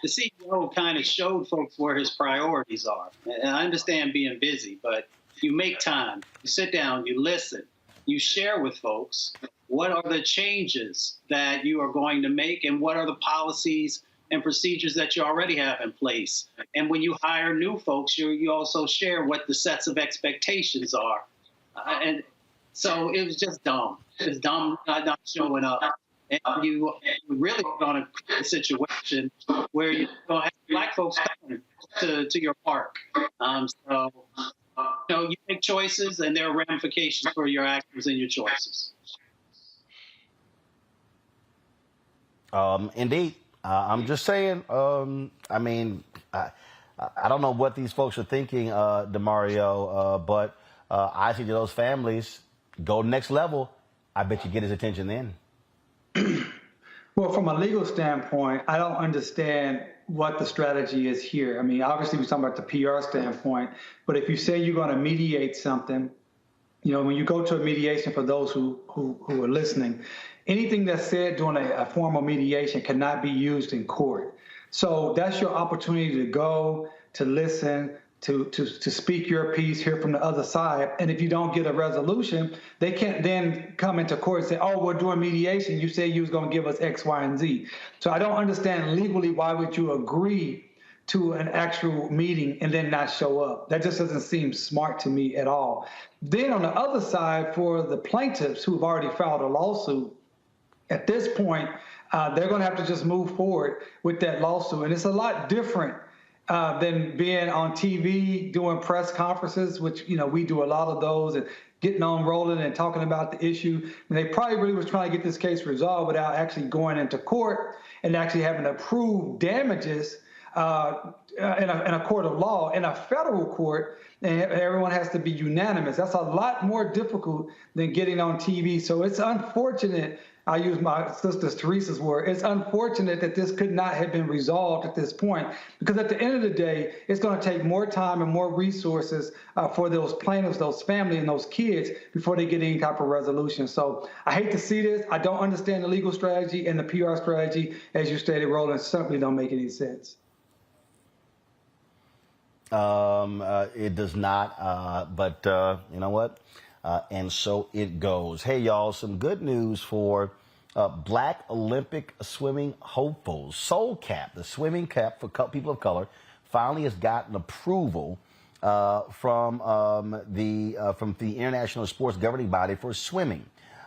Speaker 6: CEO kind of showed folks where his priorities are. And I understand being busy, but you make time, you sit down, you listen, you share with folks what are the changes that you are going to make and what are the policies and procedures that you already have in place. And when you hire new folks, you also share what the sets of expectations are. And so it was just dumb. It was dumb not showing up. And you really going to create a situation where you're going to have black folks coming to your park. You make choices and there are ramifications for your actions and your choices.
Speaker 1: Indeed. I'm just saying, I don't know what these folks are thinking, DeMario, but I think to those families, go next level. I bet you get his attention then.
Speaker 3: Well, from a legal standpoint, I don't understand what the strategy is here. Obviously, we're talking about the PR standpoint, but if you say you're going to mediate something, when you go to a mediation, for those who are listening, anything that's said during a formal mediation cannot be used in court. So that's your opportunity to go, to listen, to speak your piece, hear from the other side. And if you don't get a resolution, they can't then come into court and say, oh, we're doing mediation. You said you was going to give us X, Y, and Z. So I don't understand legally why would you agree to an actual meeting and then not show up. That just doesn't seem smart to me at all. Then on the other side, for the plaintiffs who have already filed a lawsuit, at this point, they're going to have to just move forward with that lawsuit. And it's a lot different than being on TV, doing press conferences, which, we do a lot of those, and getting on Roland and talking about the issue. And they probably really was trying to get this case resolved without actually going into court and actually having to prove damages in a court of law. In a federal court, everyone has to be unanimous. That's a lot more difficult than getting on TV. So it's unfortunate. I use my sister Teresa's word. It's unfortunate that this could not have been resolved at this point, because at the end of the day, it's going to take more time and more resources for those plaintiffs, those families, and those kids before they get any type of resolution. So I hate to see this. I don't understand the legal strategy, and the PR strategy, as you stated, Roland, certainly don't make any sense.
Speaker 1: It does not, but you know what? And so it goes. Hey, y'all, some good news for Black Olympic swimming hopefuls. Soul Cap, the swimming cap for people of color, finally has gotten approval from the International Sports Governing Body for swimming.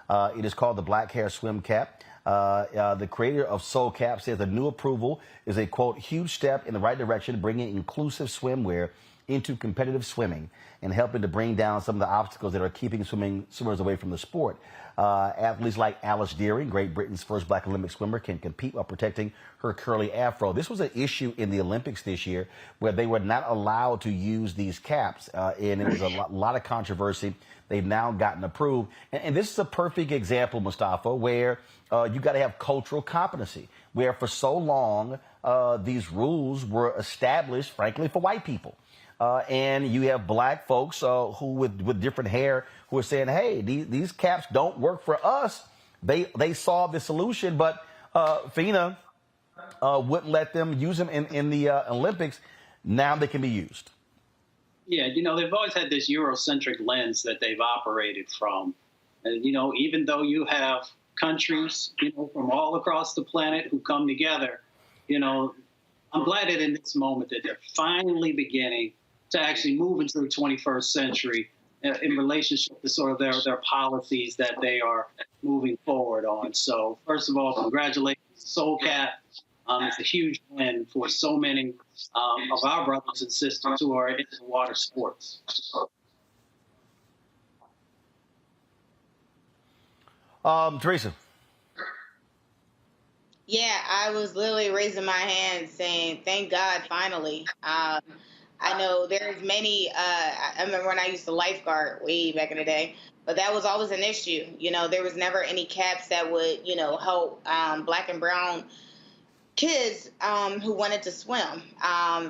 Speaker 1: It is called the Black Hair Swim Cap. The creator of Soul Cap says the new approval is a, quote, huge step in the right direction, bringing inclusive swimwear into competitive swimming and helping to bring down some of the obstacles that are keeping swimmers away from the sport. Athletes like Alice Dearing, Great Britain's first Black Olympic swimmer, can compete while protecting her curly afro. This was an issue in the Olympics this year where they were not allowed to use these caps, and it was a lot of controversy. They've now gotten approved. And this is a perfect example, Mustafa, where you got to have cultural competency, where for so long these rules were established, frankly, for white people. And you have black folks who with different hair who are saying, hey, these caps don't work for us. They saw the solution, but FINA wouldn't let them use them in the Olympics. Now they can be used.
Speaker 6: Yeah, they've always had this Eurocentric lens that they've operated from. And, even though you have countries, from all across the planet who come together, I'm glad that in this moment that they're finally beginning to actually move into the 21st century in relationship to sort of their policies that they are moving forward on. So first of all, congratulations, Soul Cap. It's a huge win for so many of our brothers and sisters who are into water sports.
Speaker 1: Teresa.
Speaker 13: Yeah, I was literally raising my hand saying, thank God, finally. I know there's many, I remember when I used to lifeguard way back in the day, but that was always an issue. There was never any caps that would, help black and brown kids who wanted to swim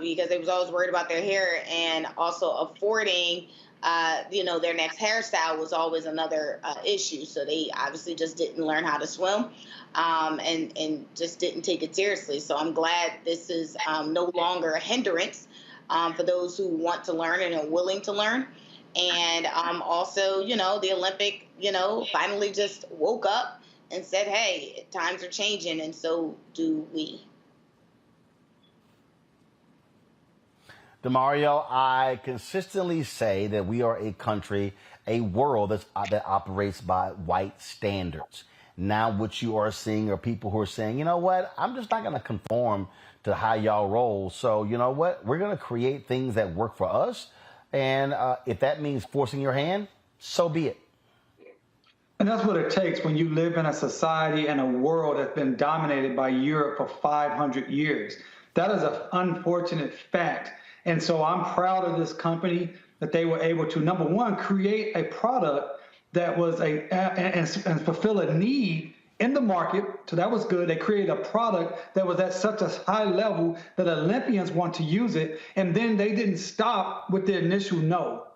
Speaker 13: because they was always worried about their hair, and also affording, their next hairstyle was always another issue. So they obviously just didn't learn how to swim and just didn't take it seriously. So I'm glad this is no longer a hindrance for those who want to learn and are willing to learn. And also, the Olympic, finally just woke up and said, hey, times are changing, and so do we.
Speaker 1: DeMario, I consistently say that we are a country, a world that operates by white standards. Now what you are seeing are people who are saying, you know what, I'm just not going to conform to how y'all roll. So you know what, we're going to create things that work for us. And if that means forcing your hand, so be it.
Speaker 3: And that's what it takes when you live in a society and a world that's been dominated by Europe for 500 years. That is an unfortunate fact. And so I'm proud of this company that they were able to, number one, create a product that was and fulfill a need in the market. So that was good. They created a product that was at such a high level that Olympians want to use it. And then they didn't stop with the initial no.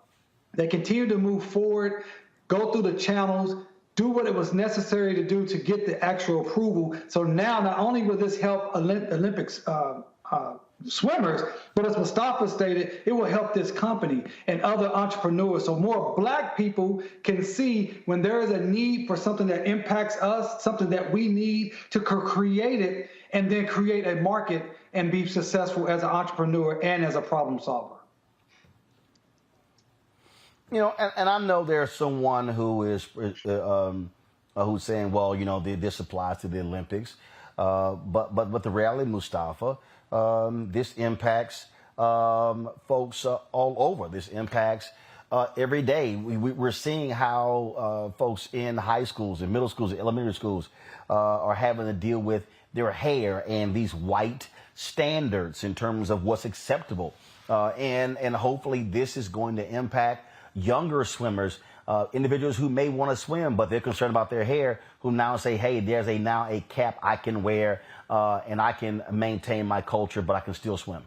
Speaker 3: They continue to move forward, go through the channels, do what it was necessary to do to get the actual approval. So now, not only will this help Olympics swimmers, but as Mustafa stated, it will help this company and other entrepreneurs. So more Black people can see when there is a need for something that impacts us, something that we need to create it, and then create a market and be successful as an entrepreneur and as a problem solver.
Speaker 1: You know, and I know there's someone who is who's saying, well, you know, this applies to the Olympics, but the reality, Mustafa, this impacts folks all over. This impacts every day. We're seeing how folks in high schools, in middle schools, elementary schools are having to deal with their hair and these white standards in terms of what's acceptable, and hopefully this is going to impact younger swimmers, individuals who may want to swim, but they're concerned about their hair, who now say, hey, there's now a cap I can wear and I can maintain my culture, but I can still swim.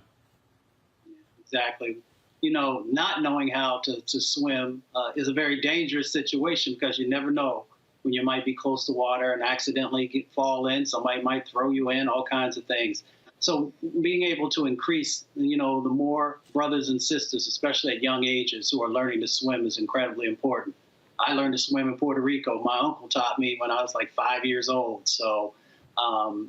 Speaker 6: Exactly. You know, not knowing how to swim is a very dangerous situation because you never know when you might be close to water and accidentally fall in. Somebody might throw you in, all kinds of things. So being able to increase, you know, the more brothers and sisters, especially at young ages, who are learning to swim is incredibly important. I learned to swim in Puerto Rico. My uncle taught me when I was like 5 years old. So,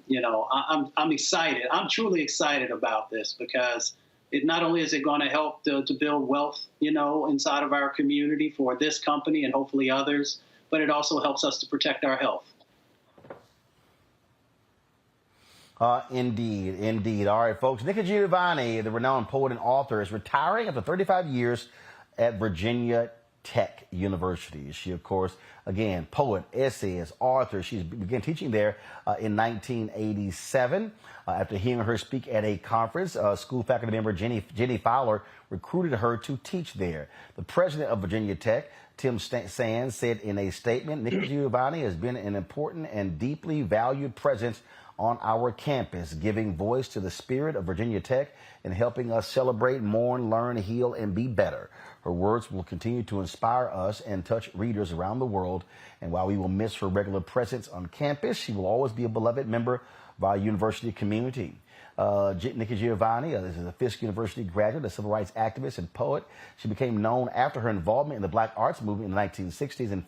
Speaker 6: you know, I'm excited. I'm truly excited about this because it not only is it going to help to build wealth, you know, inside of our community for this company and hopefully others, but it also helps us to protect our health.
Speaker 1: Indeed, indeed. All right, folks. Nikki Giovanni, the renowned poet and author, is retiring after 35 years at Virginia Tech University. She, of course, again, poet, essayist, author. She began teaching there in 1987. After hearing her speak at a conference, school faculty member Jenny Fowler recruited her to teach there. The president of Virginia Tech, Tim Sands, said in a statement, Nikki Giovanni has been an important and deeply valued presence on our campus, giving voice to the spirit of Virginia Tech and helping us celebrate, mourn, learn, heal, and be better. Her words will continue to inspire us and touch readers around the world. And while we will miss her regular presence on campus, she will always be a beloved member of our university community. Nikki Giovanni is a Fisk University graduate, a civil rights activist and poet. She became known after her involvement in the Black Arts Movement in the 1960s, and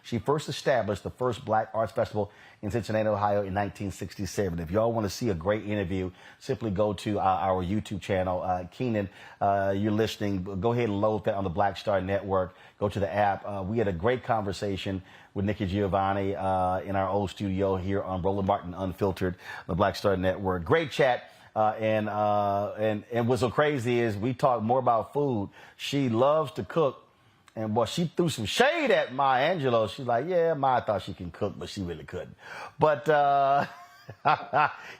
Speaker 1: she first established the first Black Arts Festival in Cincinnati, Ohio in 1967. If y'all want to see a great interview, simply go to our YouTube channel. Keenan, you're listening. Go ahead and load that on the Black Star Network. Go to the app. We had a great conversation with Nikki Giovanni in our old studio here on Roland Martin Unfiltered, the Black Star Network. Great chat. And what's so crazy is we talk more about food. She loves to cook. And boy, she threw some shade at Maya Angelou. She's like, yeah, Maya thought she can cook, but she really couldn't. But y'all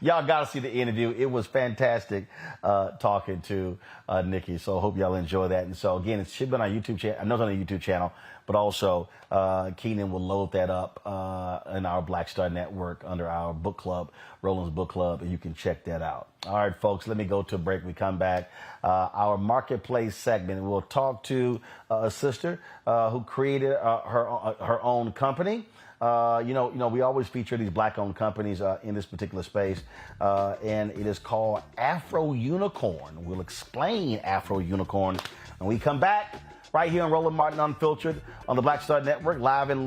Speaker 1: got to see the interview. It was fantastic talking to Nikki. So I hope y'all enjoy that. And so, again, it should be on our YouTube channel. I know it's on the YouTube channel, but also Keenan will load that up in our Black Star Network under our book club, Roland's Book Club, and you can check that out. All right, folks, let me go to a break. We come back. Our marketplace segment. We'll talk to a sister who created her own company. You know, we always feature these Black-owned companies in this particular space, and it is called Afro Unicorn. We'll explain Afro Unicorn when we come back. Right here on Roland Martin Unfiltered on the Black Star Network, live in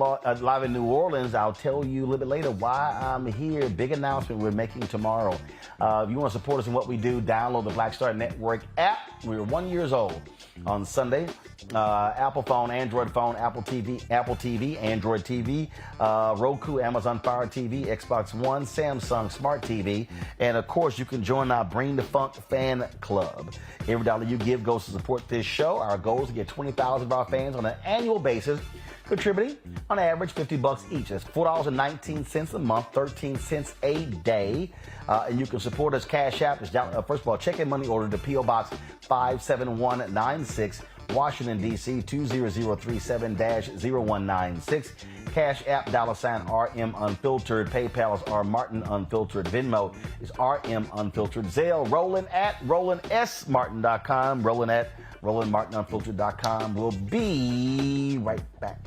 Speaker 1: New Orleans. I'll tell you a little bit later why I'm here. Big announcement we're making tomorrow. If you want to support us in what we do, download the Black Star Network app. We were 1 year old on Sunday. Apple phone, Android phone, Apple TV, Android TV, Roku, Amazon Fire TV, Xbox One, Samsung Smart TV, and of course you can join our Bring the Funk fan club. Every dollar you give goes to support this show. Our goal is to get 20,000 of our fans on an annual basis, contributing on average $50 each. That's $4.19 a month, 13 cents a day. And you can support us Cash App. First of all, check in money order to P.O. Box 57196, Washington, D.C. 20037-0196. Cash App, $RM Unfiltered. PayPal is R Martin Unfiltered. Venmo is RM Unfiltered. Zelle, Roland at RolandSMartin.com. Roland at RolandMartinUnfiltered.com. We'll be right back.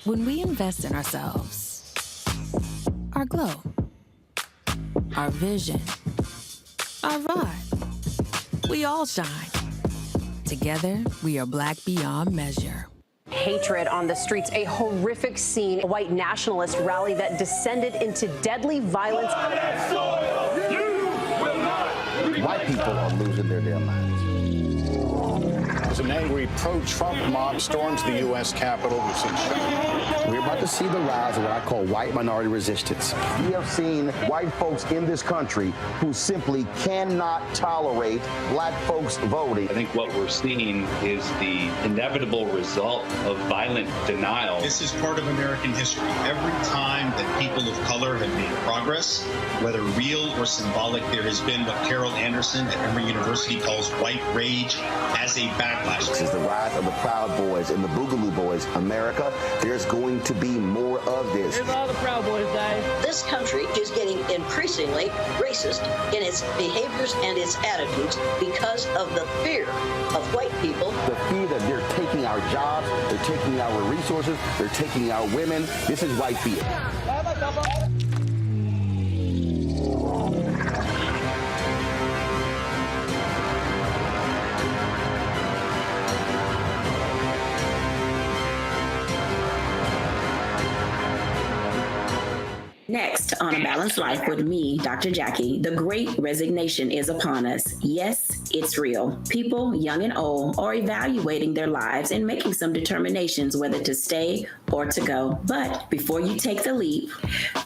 Speaker 15: When we invest in ourselves, our glow, our vision, our vibe, we all shine. Together, we are black beyond measure.
Speaker 9: Hatred on the streets, a horrific scene, a white nationalist rally that descended into deadly violence.
Speaker 18: White people are losing their damn minds. As an angry pro-Trump mob storms the U.S. Capitol, we're about to see the rise of what I call white minority resistance. We have seen white folks in this country who simply cannot tolerate black folks voting.
Speaker 12: I think what we're seeing is the inevitable result of violent denial.
Speaker 14: This is part of American history. Every time that people of color have made progress, whether real or symbolic, there has been what Carol Anderson at Emory University calls white rage as a backlash.
Speaker 18: This is the rise of the Proud Boys and the Boogaloo Boys. America, there's going to be more of this.
Speaker 19: Here's all the Proud Boys, guys.
Speaker 20: This country is getting increasingly racist in its behaviors and its attitudes because of the fear of white people.
Speaker 18: The fear that they're taking our jobs, they're taking our resources, they're taking our women. This is white fear.
Speaker 22: Next on A Balanced Life with me, Dr. Jackie, the great resignation is upon us. Yes, it's real. People, young and old, are evaluating their lives and making some determinations whether to stay or to go. But before you take the leap,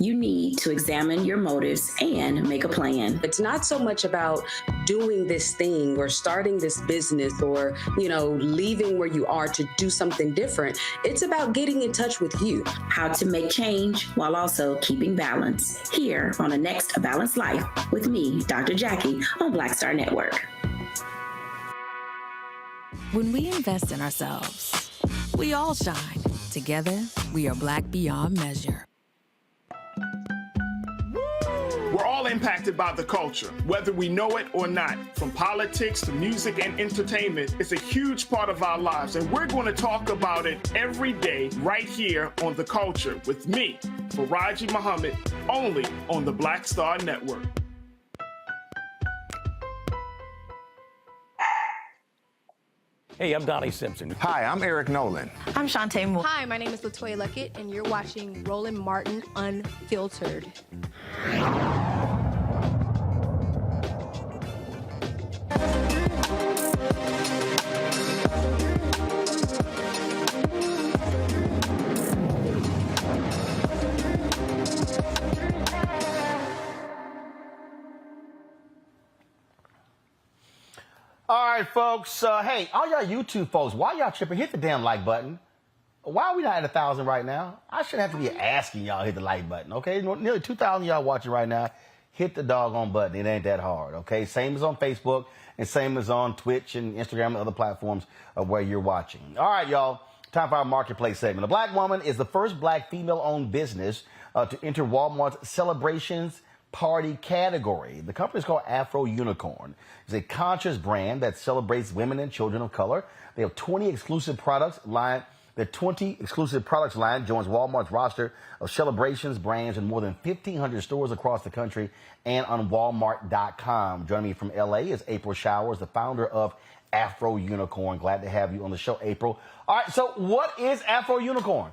Speaker 22: you need to examine your motives and make a plan.
Speaker 17: It's not so much about doing this thing or starting this business or, leaving where you are to do something different. It's about getting in touch with you.
Speaker 22: How to make change while also keeping balance. Here on the next A Balanced Life with me, Dr. Jackie, on Black Star Network.
Speaker 15: When we invest in ourselves, we all shine. Together, we are black beyond measure.
Speaker 26: We're all impacted by the culture, whether we know it or not. From politics to music and entertainment, it's a huge part of our lives, and we're going to talk about it every day right here on The Culture with me, Faraji Muhammad, only on the Black Star Network.
Speaker 2: Hey, I'm Donnie Simpson.
Speaker 28: Hi, I'm Eric Nolan.
Speaker 25: I'm Shantae Moore. Hi, my name is LaToya Luckett, and you're watching Roland Martin Unfiltered.
Speaker 1: All right, folks. Hey, all y'all YouTube folks, why y'all tripping? Hit the damn like button. Why are we not at 1,000 right now? I shouldn't have to be asking y'all to hit the like button, okay? Nearly 2,000 y'all watching right now. Hit the doggone button. It ain't that hard, okay? Same as on Facebook and same as on Twitch and Instagram and other platforms where you're watching. All right, y'all. Time for our marketplace segment. A black woman is the first black female-owned business to enter Walmart's Celebrations Party category. The company is called Afro Unicorn. It's a conscious brand that celebrates women and children of color. They have 20 exclusive products line. Their 20 exclusive products line joins Walmart's roster of celebrations brands in more than 1,500 stores across the country and on Walmart.com. Joining me from LA is April Showers, the founder of Afro Unicorn. Glad to have you on the show, April. All right, so what is Afro Unicorn?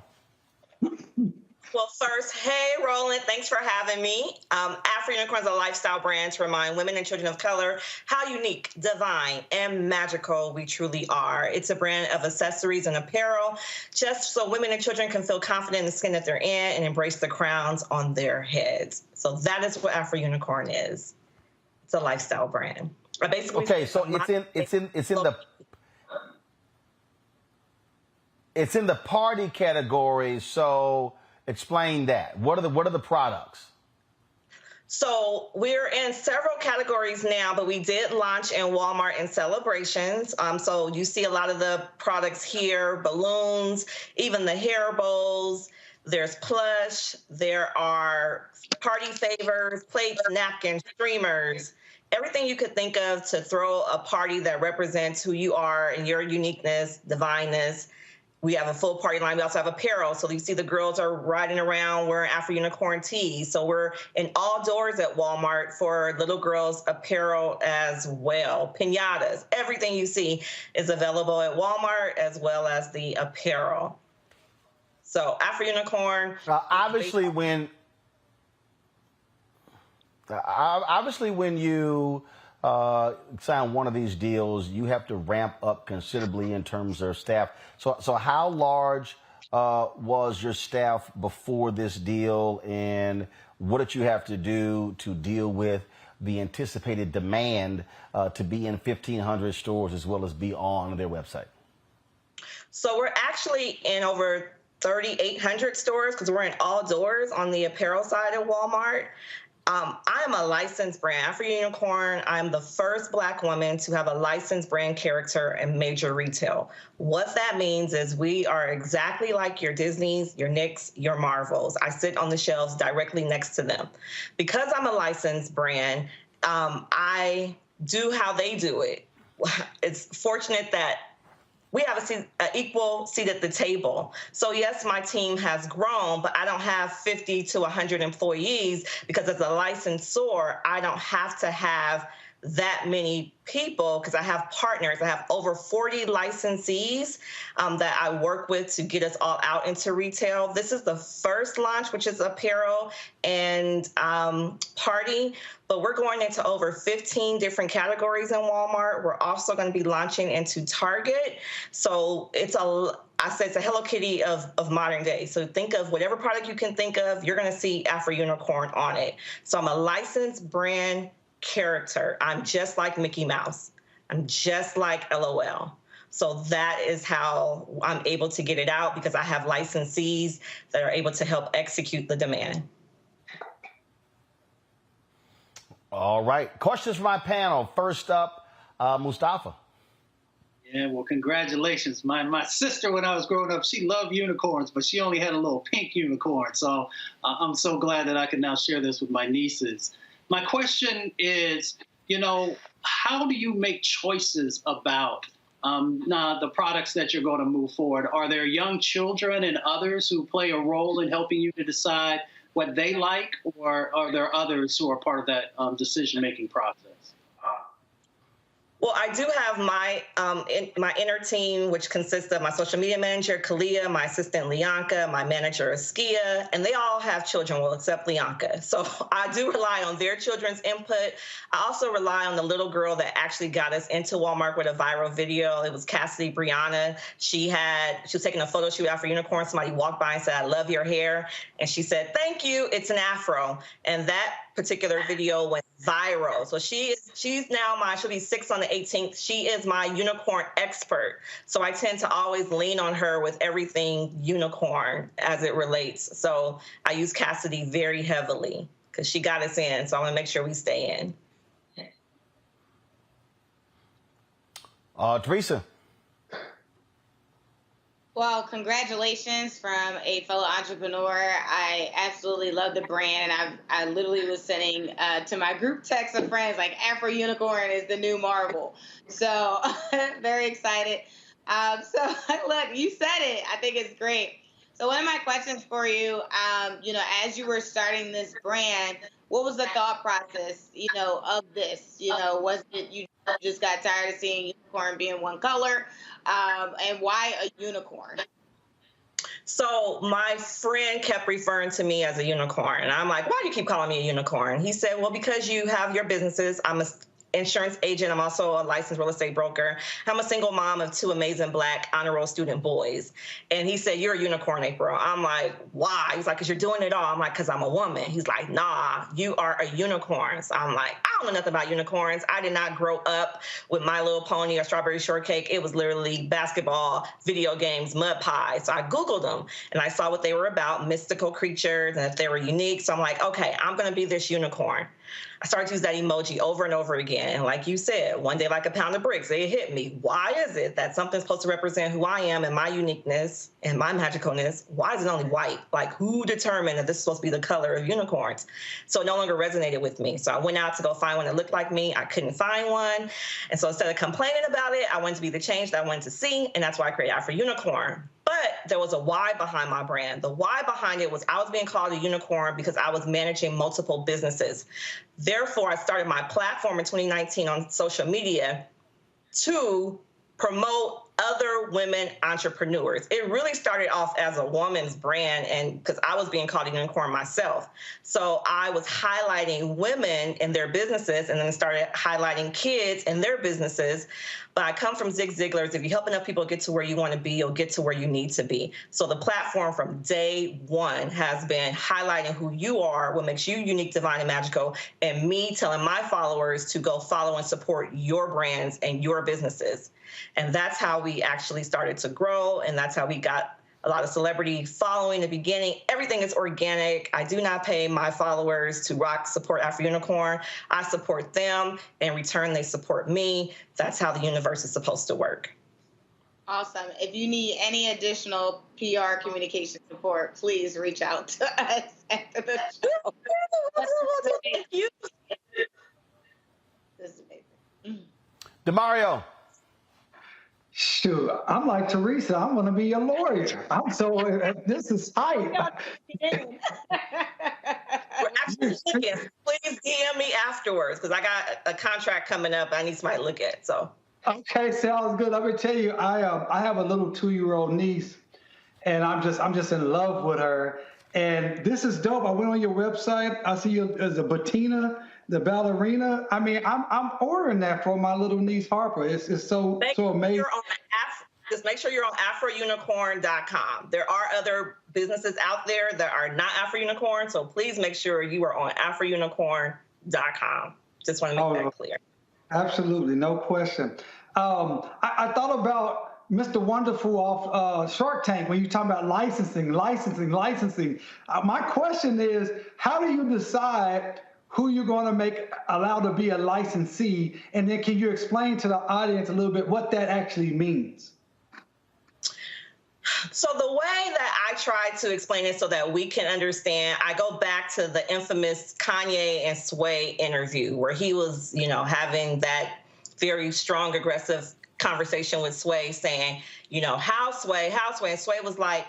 Speaker 29: Well, first, hey, Roland, thanks for having me. Afro Unicorn is a lifestyle brand to remind women and children of color how unique, divine, and magical we truly are. It's a brand of accessories and apparel just so women and children can feel confident in the skin that they're in and embrace the crowns on their heads. So that is what Afro Unicorn is. It's a lifestyle brand. I basically
Speaker 1: so it's in the party category. So explain that. What are the products?
Speaker 29: So we're in several categories now, but we did launch in Walmart and Celebrations. So you see a lot of the products here, balloons, even the hair bows. There's plush. There are party favors, plates, napkins, streamers, everything you could think of to throw a party that represents who you are and your uniqueness, divineness. We have a full party line. We also have apparel. So you see the girls are riding around wearing Afro unicorn tees. So we're in all doors at Walmart for little girls apparel as well. Piñatas, everything you see is available at Walmart as well as the apparel. So Afro unicorn.
Speaker 1: Obviously, when you sign one of these deals, you have to ramp up considerably in terms of staff. So how large was your staff before this deal, and what did you have to do to deal with the anticipated demand to be in 1,500 stores as well as be on their website?
Speaker 29: So we're actually in over 3,800 stores because we're in all doors on the apparel side at Walmart. I am a licensed brand. Afro Unicorn, I'm the first Black woman to have a licensed brand character in major retail. What that means is we are exactly like your Disneys, your Nicks, your Marvels. I sit on the shelves directly next to them. Because I'm a licensed brand, I do how they do it. It's fortunate that we have an equal seat at the table. So yes, my team has grown, but I don't have 50 to 100 employees because as a licensor, I don't have to have that many people because I have partners. I have over 40 licensees that I work with to get us all out into retail. This is the first launch, which is apparel and party, but we're going into over 15 different categories in Walmart. We're also going to be launching into Target. So it's it's a Hello Kitty of modern day. So think of whatever product you can think of, you're going to see Afro Unicorn on it. So I'm a licensed brand character. I'm just like Mickey Mouse. I'm just like LOL. So that is how I'm able to get it out because I have licensees that are able to help execute the demand.
Speaker 1: All right. Questions for my panel. First up, Mustafa.
Speaker 6: Yeah, well, congratulations. My sister, when I was growing up, she loved unicorns, but she only had a little pink unicorn. So I'm so glad that I can now share this with my nieces. My question is, how do you make choices about the products that you're going to move forward? Are there young children and others who play a role in helping you to decide what they like, or are there others who are part of that decision-making process?
Speaker 29: Well, I do have my inner team, which consists of my social media manager, Kalia, my assistant, Leonka, my manager, Askia, and they all have children, well, except Leonka. So I do rely on their children's input. I also rely on the little girl that actually got us into Walmart with a viral video. It was Cassidy Brianna. She was taking a photo shoot after Unicorn. Somebody walked by and said, "I love your hair." And she said, "Thank you, it's an Afro." And that particular video went viral. So she's now she'll be 6 on the 18th. She is my unicorn expert. So I tend to always lean on her with everything unicorn as it relates. So I use Cassidy very heavily because she got us in. So I want to make sure we stay in.
Speaker 1: Teresa.
Speaker 13: Well, congratulations from a fellow entrepreneur. I absolutely love the brand. And I literally was sending to my group text of friends, like, Afro Unicorn is the new Marvel. So very excited. So look, you said it. I think it's great. So one of my questions for you, as you were starting this brand, what was the thought process, of this? Was it you just got tired of seeing unicorn being one color? And why a unicorn?
Speaker 29: So my friend kept referring to me as a unicorn. And I'm like, why do you keep calling me a unicorn? He said, well, because you have your businesses. I'm insurance agent. I'm also a licensed real estate broker. I'm a single mom of 2 amazing Black honor roll student boys. And he said, "You're a unicorn, April." I'm like, "Why?" He's like, "Because you're doing it all." I'm like, "Because I'm a woman." He's like, "Nah, you are a unicorn." So I'm like, I don't know nothing about unicorns. I did not grow up with My Little Pony or Strawberry Shortcake. It was literally basketball, video games, mud pies. So I Googled them and I saw what they were about, mystical creatures, and if they were unique. So I'm like, okay, I'm going to be this unicorn. I started to use that emoji over and over again. And like you said, one day like a pound of bricks, it hit me. Why is it that something's supposed to represent who I am and my uniqueness and my magicalness? Why is it only white? Like, who determined that this is supposed to be the color of unicorns? So it no longer resonated with me. So I went out to go find one that looked like me. I couldn't find one. And so instead of complaining about it, I wanted to be the change that I wanted to see. And that's why I created Afro Unicorn. But there was a why behind my brand. The why behind it was I was being called a unicorn because I was managing multiple businesses. Therefore, I started my platform in 2019 on social media to promote other women entrepreneurs. It really started off as a woman's brand, and because I was being called a unicorn myself. So I was highlighting women in their businesses and then started highlighting kids in their businesses. But I come from Zig Ziglar's. If you help enough people get to where you want to be, you'll get to where you need to be. So the platform from day one has been highlighting who you are, what makes you unique, divine, and magical, and me telling my followers to go follow and support your brands and your businesses. And that's how we actually started to grow, and that's how we got a lot of celebrity following in the beginning. Everything is organic. I do not pay my followers to support Afro Unicorn. I support them. In return, they support me. That's how the universe is supposed to work.
Speaker 13: Awesome. If you need any additional PR communication support, please reach out to us after the show.
Speaker 29: Thank you.
Speaker 13: This is amazing.
Speaker 1: DeMario.
Speaker 3: Shoot, I'm like Teresa. I'm going to be a lawyer. This is hype.
Speaker 29: We're actually looking. Please DM me afterwards because I got a contract coming up I need somebody to look at. So.
Speaker 3: Okay, sounds good. Let me tell you, I have a little 2-year-old niece, and I'm just in love with her. And this is dope. I went on your website. I see you as a Bettina, the ballerina. I mean, I'm ordering that for my little niece Harper. It's so amazing.
Speaker 29: Just make sure you're on AfroUnicorn.com. There are other businesses out there that are not Afro Unicorn, so please make sure you are on AfroUnicorn.com. Just want to make that clear.
Speaker 3: Absolutely, no question. I thought about Mr. Wonderful off Shark Tank when you're talking about licensing. My question is, how do you decide who you're going to make allowed to be a licensee? And then can you explain to the audience a little bit what that actually means?
Speaker 29: So the way that I try to explain it so that we can understand, I go back to the infamous Kanye and Sway interview where he was, having that very strong, aggressive conversation with Sway saying, how Sway? And Sway was like,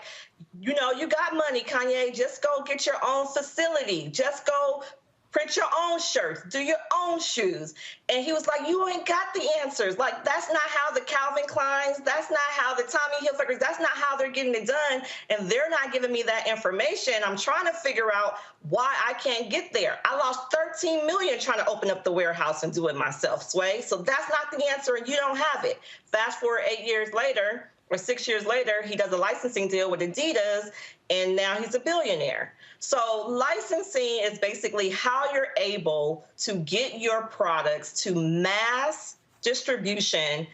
Speaker 29: you got money, Kanye, just go get your own facility. Just go print your own shirts, do your own shoes. And he was like, you ain't got the answers. Like, that's not how the Calvin Kleins, that's not how the Tommy Hilfigers, that's not how they're getting it done. And they're not giving me that information. I'm trying to figure out why I can't get there. I lost $13 million trying to open up the warehouse and do it myself, Sway. So that's not the answer, and you don't have it. Fast forward 8 years later, or 6 years later, he does a licensing deal with Adidas, and now he's a billionaire. So licensing is basically how you're able to get your products to mass distribution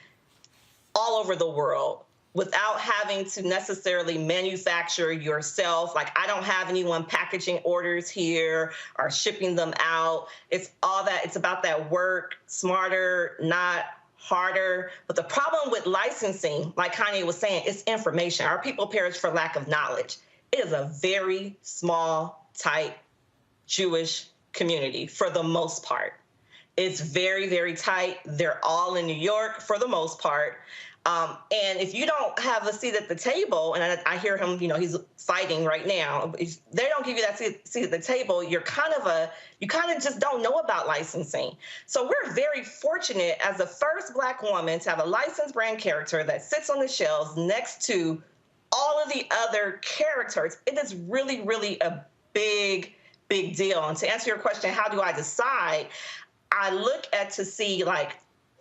Speaker 29: all over the world without having to necessarily manufacture yourself. Like, I don't have anyone packaging orders here or shipping them out. It's all that. It's about that work smarter, not harder. But the problem with licensing, like Kanye was saying, is information. Our people perish for lack of knowledge. It is a very small, tight Jewish community for the most part. It's very, very tight. They're all in New York for the most part. And if you don't have a seat at the table, and I hear him, he's fighting right now. If they don't give you that seat at the table, you kind of just don't know about licensing. So we're very fortunate as the first Black woman to have a licensed brand character that sits on the shelves next to all of the other characters. It is really, really a big, big deal. And to answer your question, how do I decide? I look at to see like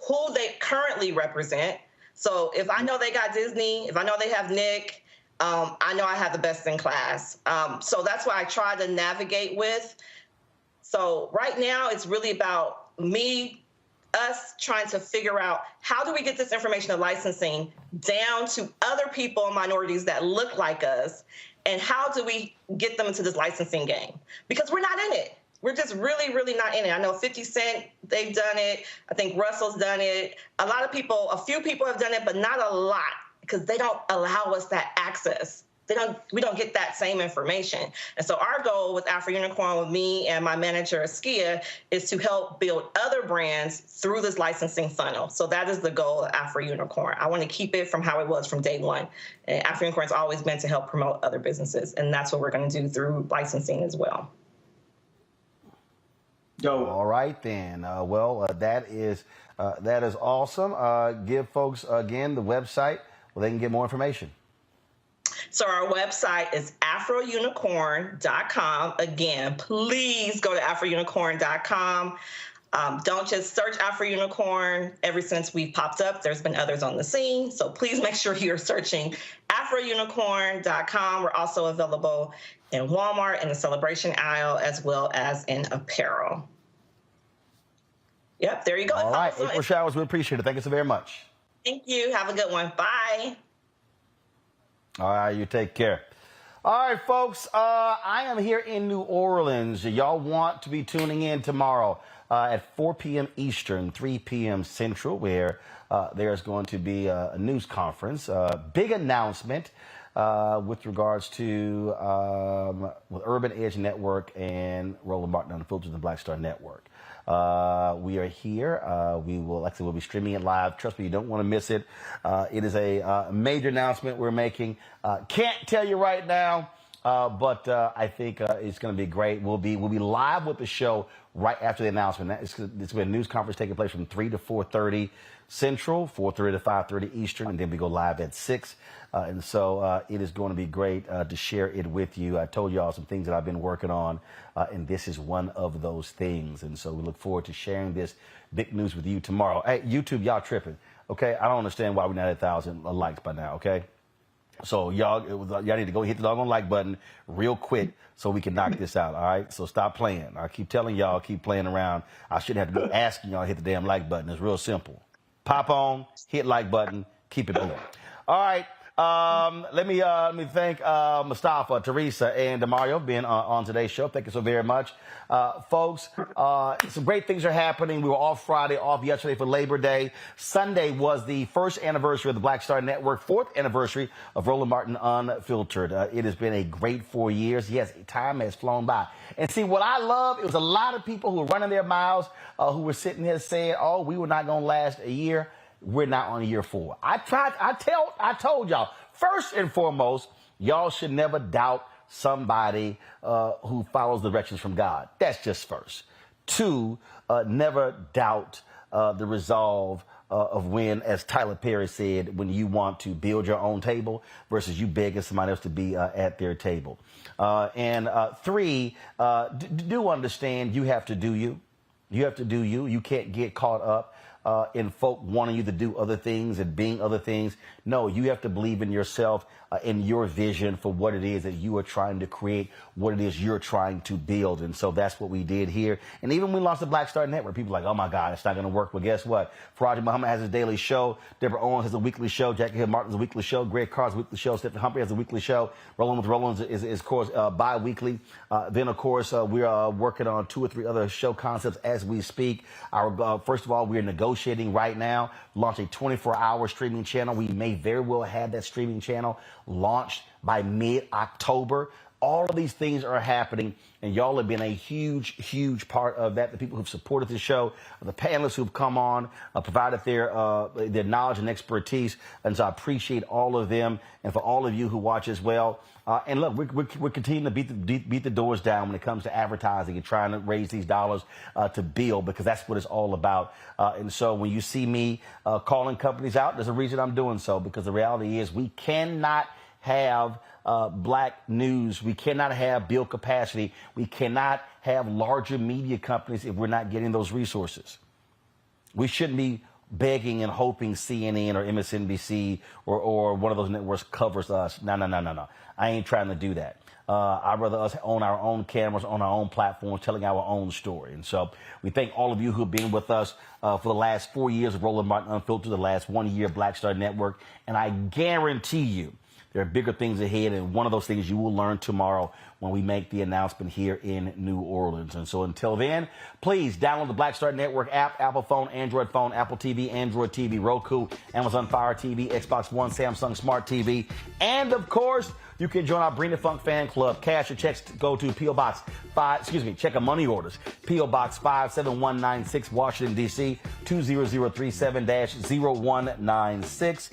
Speaker 29: who they currently represent. So if I know they got Disney, if I know they have Nick, I know I have the best in class. So that's what I try to navigate with. So right now it's really about us trying to figure out how do we get this information of licensing down to other people and minorities that look like us, and how do we get them into this licensing game? Because we're not in it. We're just really, really not in it. I know 50 Cent, they've done it. I think Russell's done it. A few people have done it, but not a lot, because they don't allow us that access. We don't get that same information. And so our goal with Afro Unicorn, with me and my manager, Askia, is to help build other brands through this licensing funnel. So that is the goal of Afro Unicorn. I want to keep it from how it was from day one. And Afro Unicorn's always been to help promote other businesses. And that's what we're going to do through licensing as well.
Speaker 1: All right, then. That is awesome. Give folks, again, the website where they can get more information.
Speaker 29: So our website is afrounicorn.com. Again, please go to afrounicorn.com. Don't just search Afro Unicorn. Ever since we've popped up, there's been others on the scene. So please make sure you're searching afrounicorn.com. We're also available in Walmart in the celebration aisle, as well as in apparel. Yep, there you go.
Speaker 1: All right, April Showers, we appreciate it. Thank you so very much.
Speaker 29: Thank you. Have a good one. Bye.
Speaker 1: All right, you take care. All right, folks, I am here in New Orleans. Y'all want to be tuning in tomorrow at 4 p.m. Eastern, 3 p.m. Central, where there's going to be a news conference, big announcement with regards to with Urban Edge Network and Roland Martin Unfiltered, the Black Star Network. We are here. We'll be streaming it live. Trust me, you don't want to miss it. It is a major announcement we're making. Can't tell you right now, but I think it's going to be great. We'll be live with the show right after the announcement. It's going to be a news conference taking place from 3 to 4:30 Central, 4:30 to 5:30 Eastern, and then we go live at 6. And so it is going to be great to share it with you. I told y'all some things that I've been working on, and this is one of those things. And so we look forward to sharing this big news with you tomorrow. Hey, YouTube, y'all tripping, okay? I don't understand why we're not at 1,000 likes by now, okay? So y'all need to go hit the doggone like button real quick so we can knock this out, all right? So stop playing. I keep telling y'all, keep playing around. I shouldn't have to be asking y'all to hit the damn like button. It's real simple. Pop on, hit like button, keep it moving. All right. Let me thank Mustafa, Teresa, and Demario being on today's show. Thank you so very much. Folks, some great things are happening. We were off Friday, off yesterday for Labor Day. Sunday was the first anniversary of the Black Star Network, 4th anniversary of Roland Martin Unfiltered. It has been a great 4 years. Yes, time has flown by. And see, what I love, it was a lot of people who were running their mouths, who were sitting here saying, oh, we were not going to last a year. We're not on year 4. I told y'all, first and foremost, y'all should never doubt somebody who follows directions from God. That's just first. 2, never doubt the resolve of when, as Tyler Perry said, when you want to build your own table versus you begging somebody else to be at their table. And 3, do understand you have to do you. You have to do you. You can't get caught up in folk wanting you to do other things and being other things. No, you have to believe in yourself, in your vision for what it is that you are trying to create, what it is you're trying to build. And so that's what we did here. And even when we launched the Black Star Network, people are like, oh my God, it's not going to work. Well, guess what? Faraji Muhammad has his daily show. Deborah Owens has a weekly show. Jackie Hill Martin has a weekly show. Greg Carr's a weekly show. Stephen Humphrey has a weekly show. Roland with Roland is of course, bi-weekly. Then, of course, we are working on 2 or 3 other show concepts as we speak. First of all, we are negotiating right now, launch a 24-hour streaming channel. We may very well have that streaming channel launched by mid-October. All of these things are happening, and y'all have been a huge, huge part of that. The people who've supported the show, the panelists who've come on, provided their knowledge and expertise, and so I appreciate all of them, and for all of you who watch as well. And look, we're continuing to beat the doors down when it comes to advertising and trying to raise these dollars to build, because that's what it's all about. And so when you see me calling companies out, there's a reason I'm doing so, because the reality is we cannot have black news. We cannot have build capacity. We cannot have larger media companies if we're not getting those resources. We shouldn't be begging and hoping CNN or MSNBC or one of those networks covers us. No. I ain't trying to do that. I'd rather us own our own cameras, on our own platforms, telling our own story. And so we thank all of you who have been with us for the last 4 years of Roland Martin Unfiltered, the last 1 year of Black Star Network. And I guarantee you there are bigger things ahead. And one of those things you will learn tomorrow when we make the announcement here in New Orleans. And so until then, please download the Black Star Network app, Apple phone, Android phone, Apple TV, Android TV, Roku, Amazon Fire TV, Xbox One, Samsung Smart TV. And of course, you can join our Bring the Funk fan club. Cash or checks go to P.O. Box 5, check of money orders. P.O. Box 57196, Washington, D.C., 20037-0196.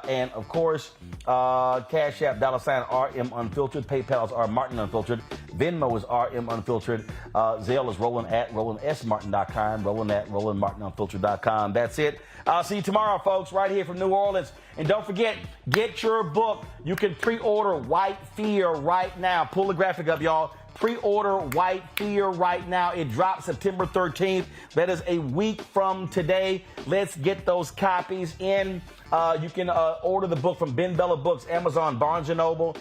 Speaker 1: And of course, Cash App, $RM Unfiltered. PayPal is R Martin Unfiltered. Venmo is RM Unfiltered. Zelle is Roland at RolandSMartin.com. Roland at RolandMartinUnfiltered.com. That's it. I'll see you tomorrow, folks, right here from New Orleans. And don't forget, get your book. You can pre-order White Fear right now. Pull the graphic up, y'all. Pre-order White Fear right now. It drops September 13th. That is a week from today. Let's get those copies in. You can order the book from Ben Bella Books, Amazon, Barnes & Noble,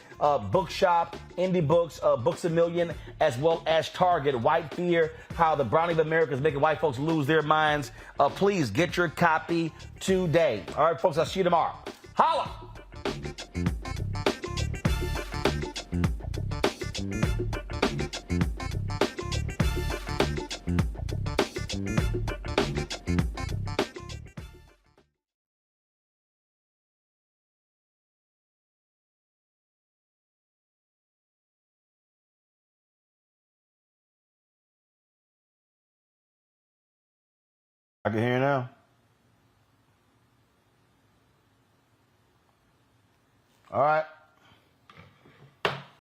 Speaker 1: Bookshop, Indie Books, Books A Million, as well as Target. White Fear, How the Browning of America is Making White Folks Lose Their Minds. Please get your copy today. All right, folks, I'll see you tomorrow. Holla! I can hear you now. All right.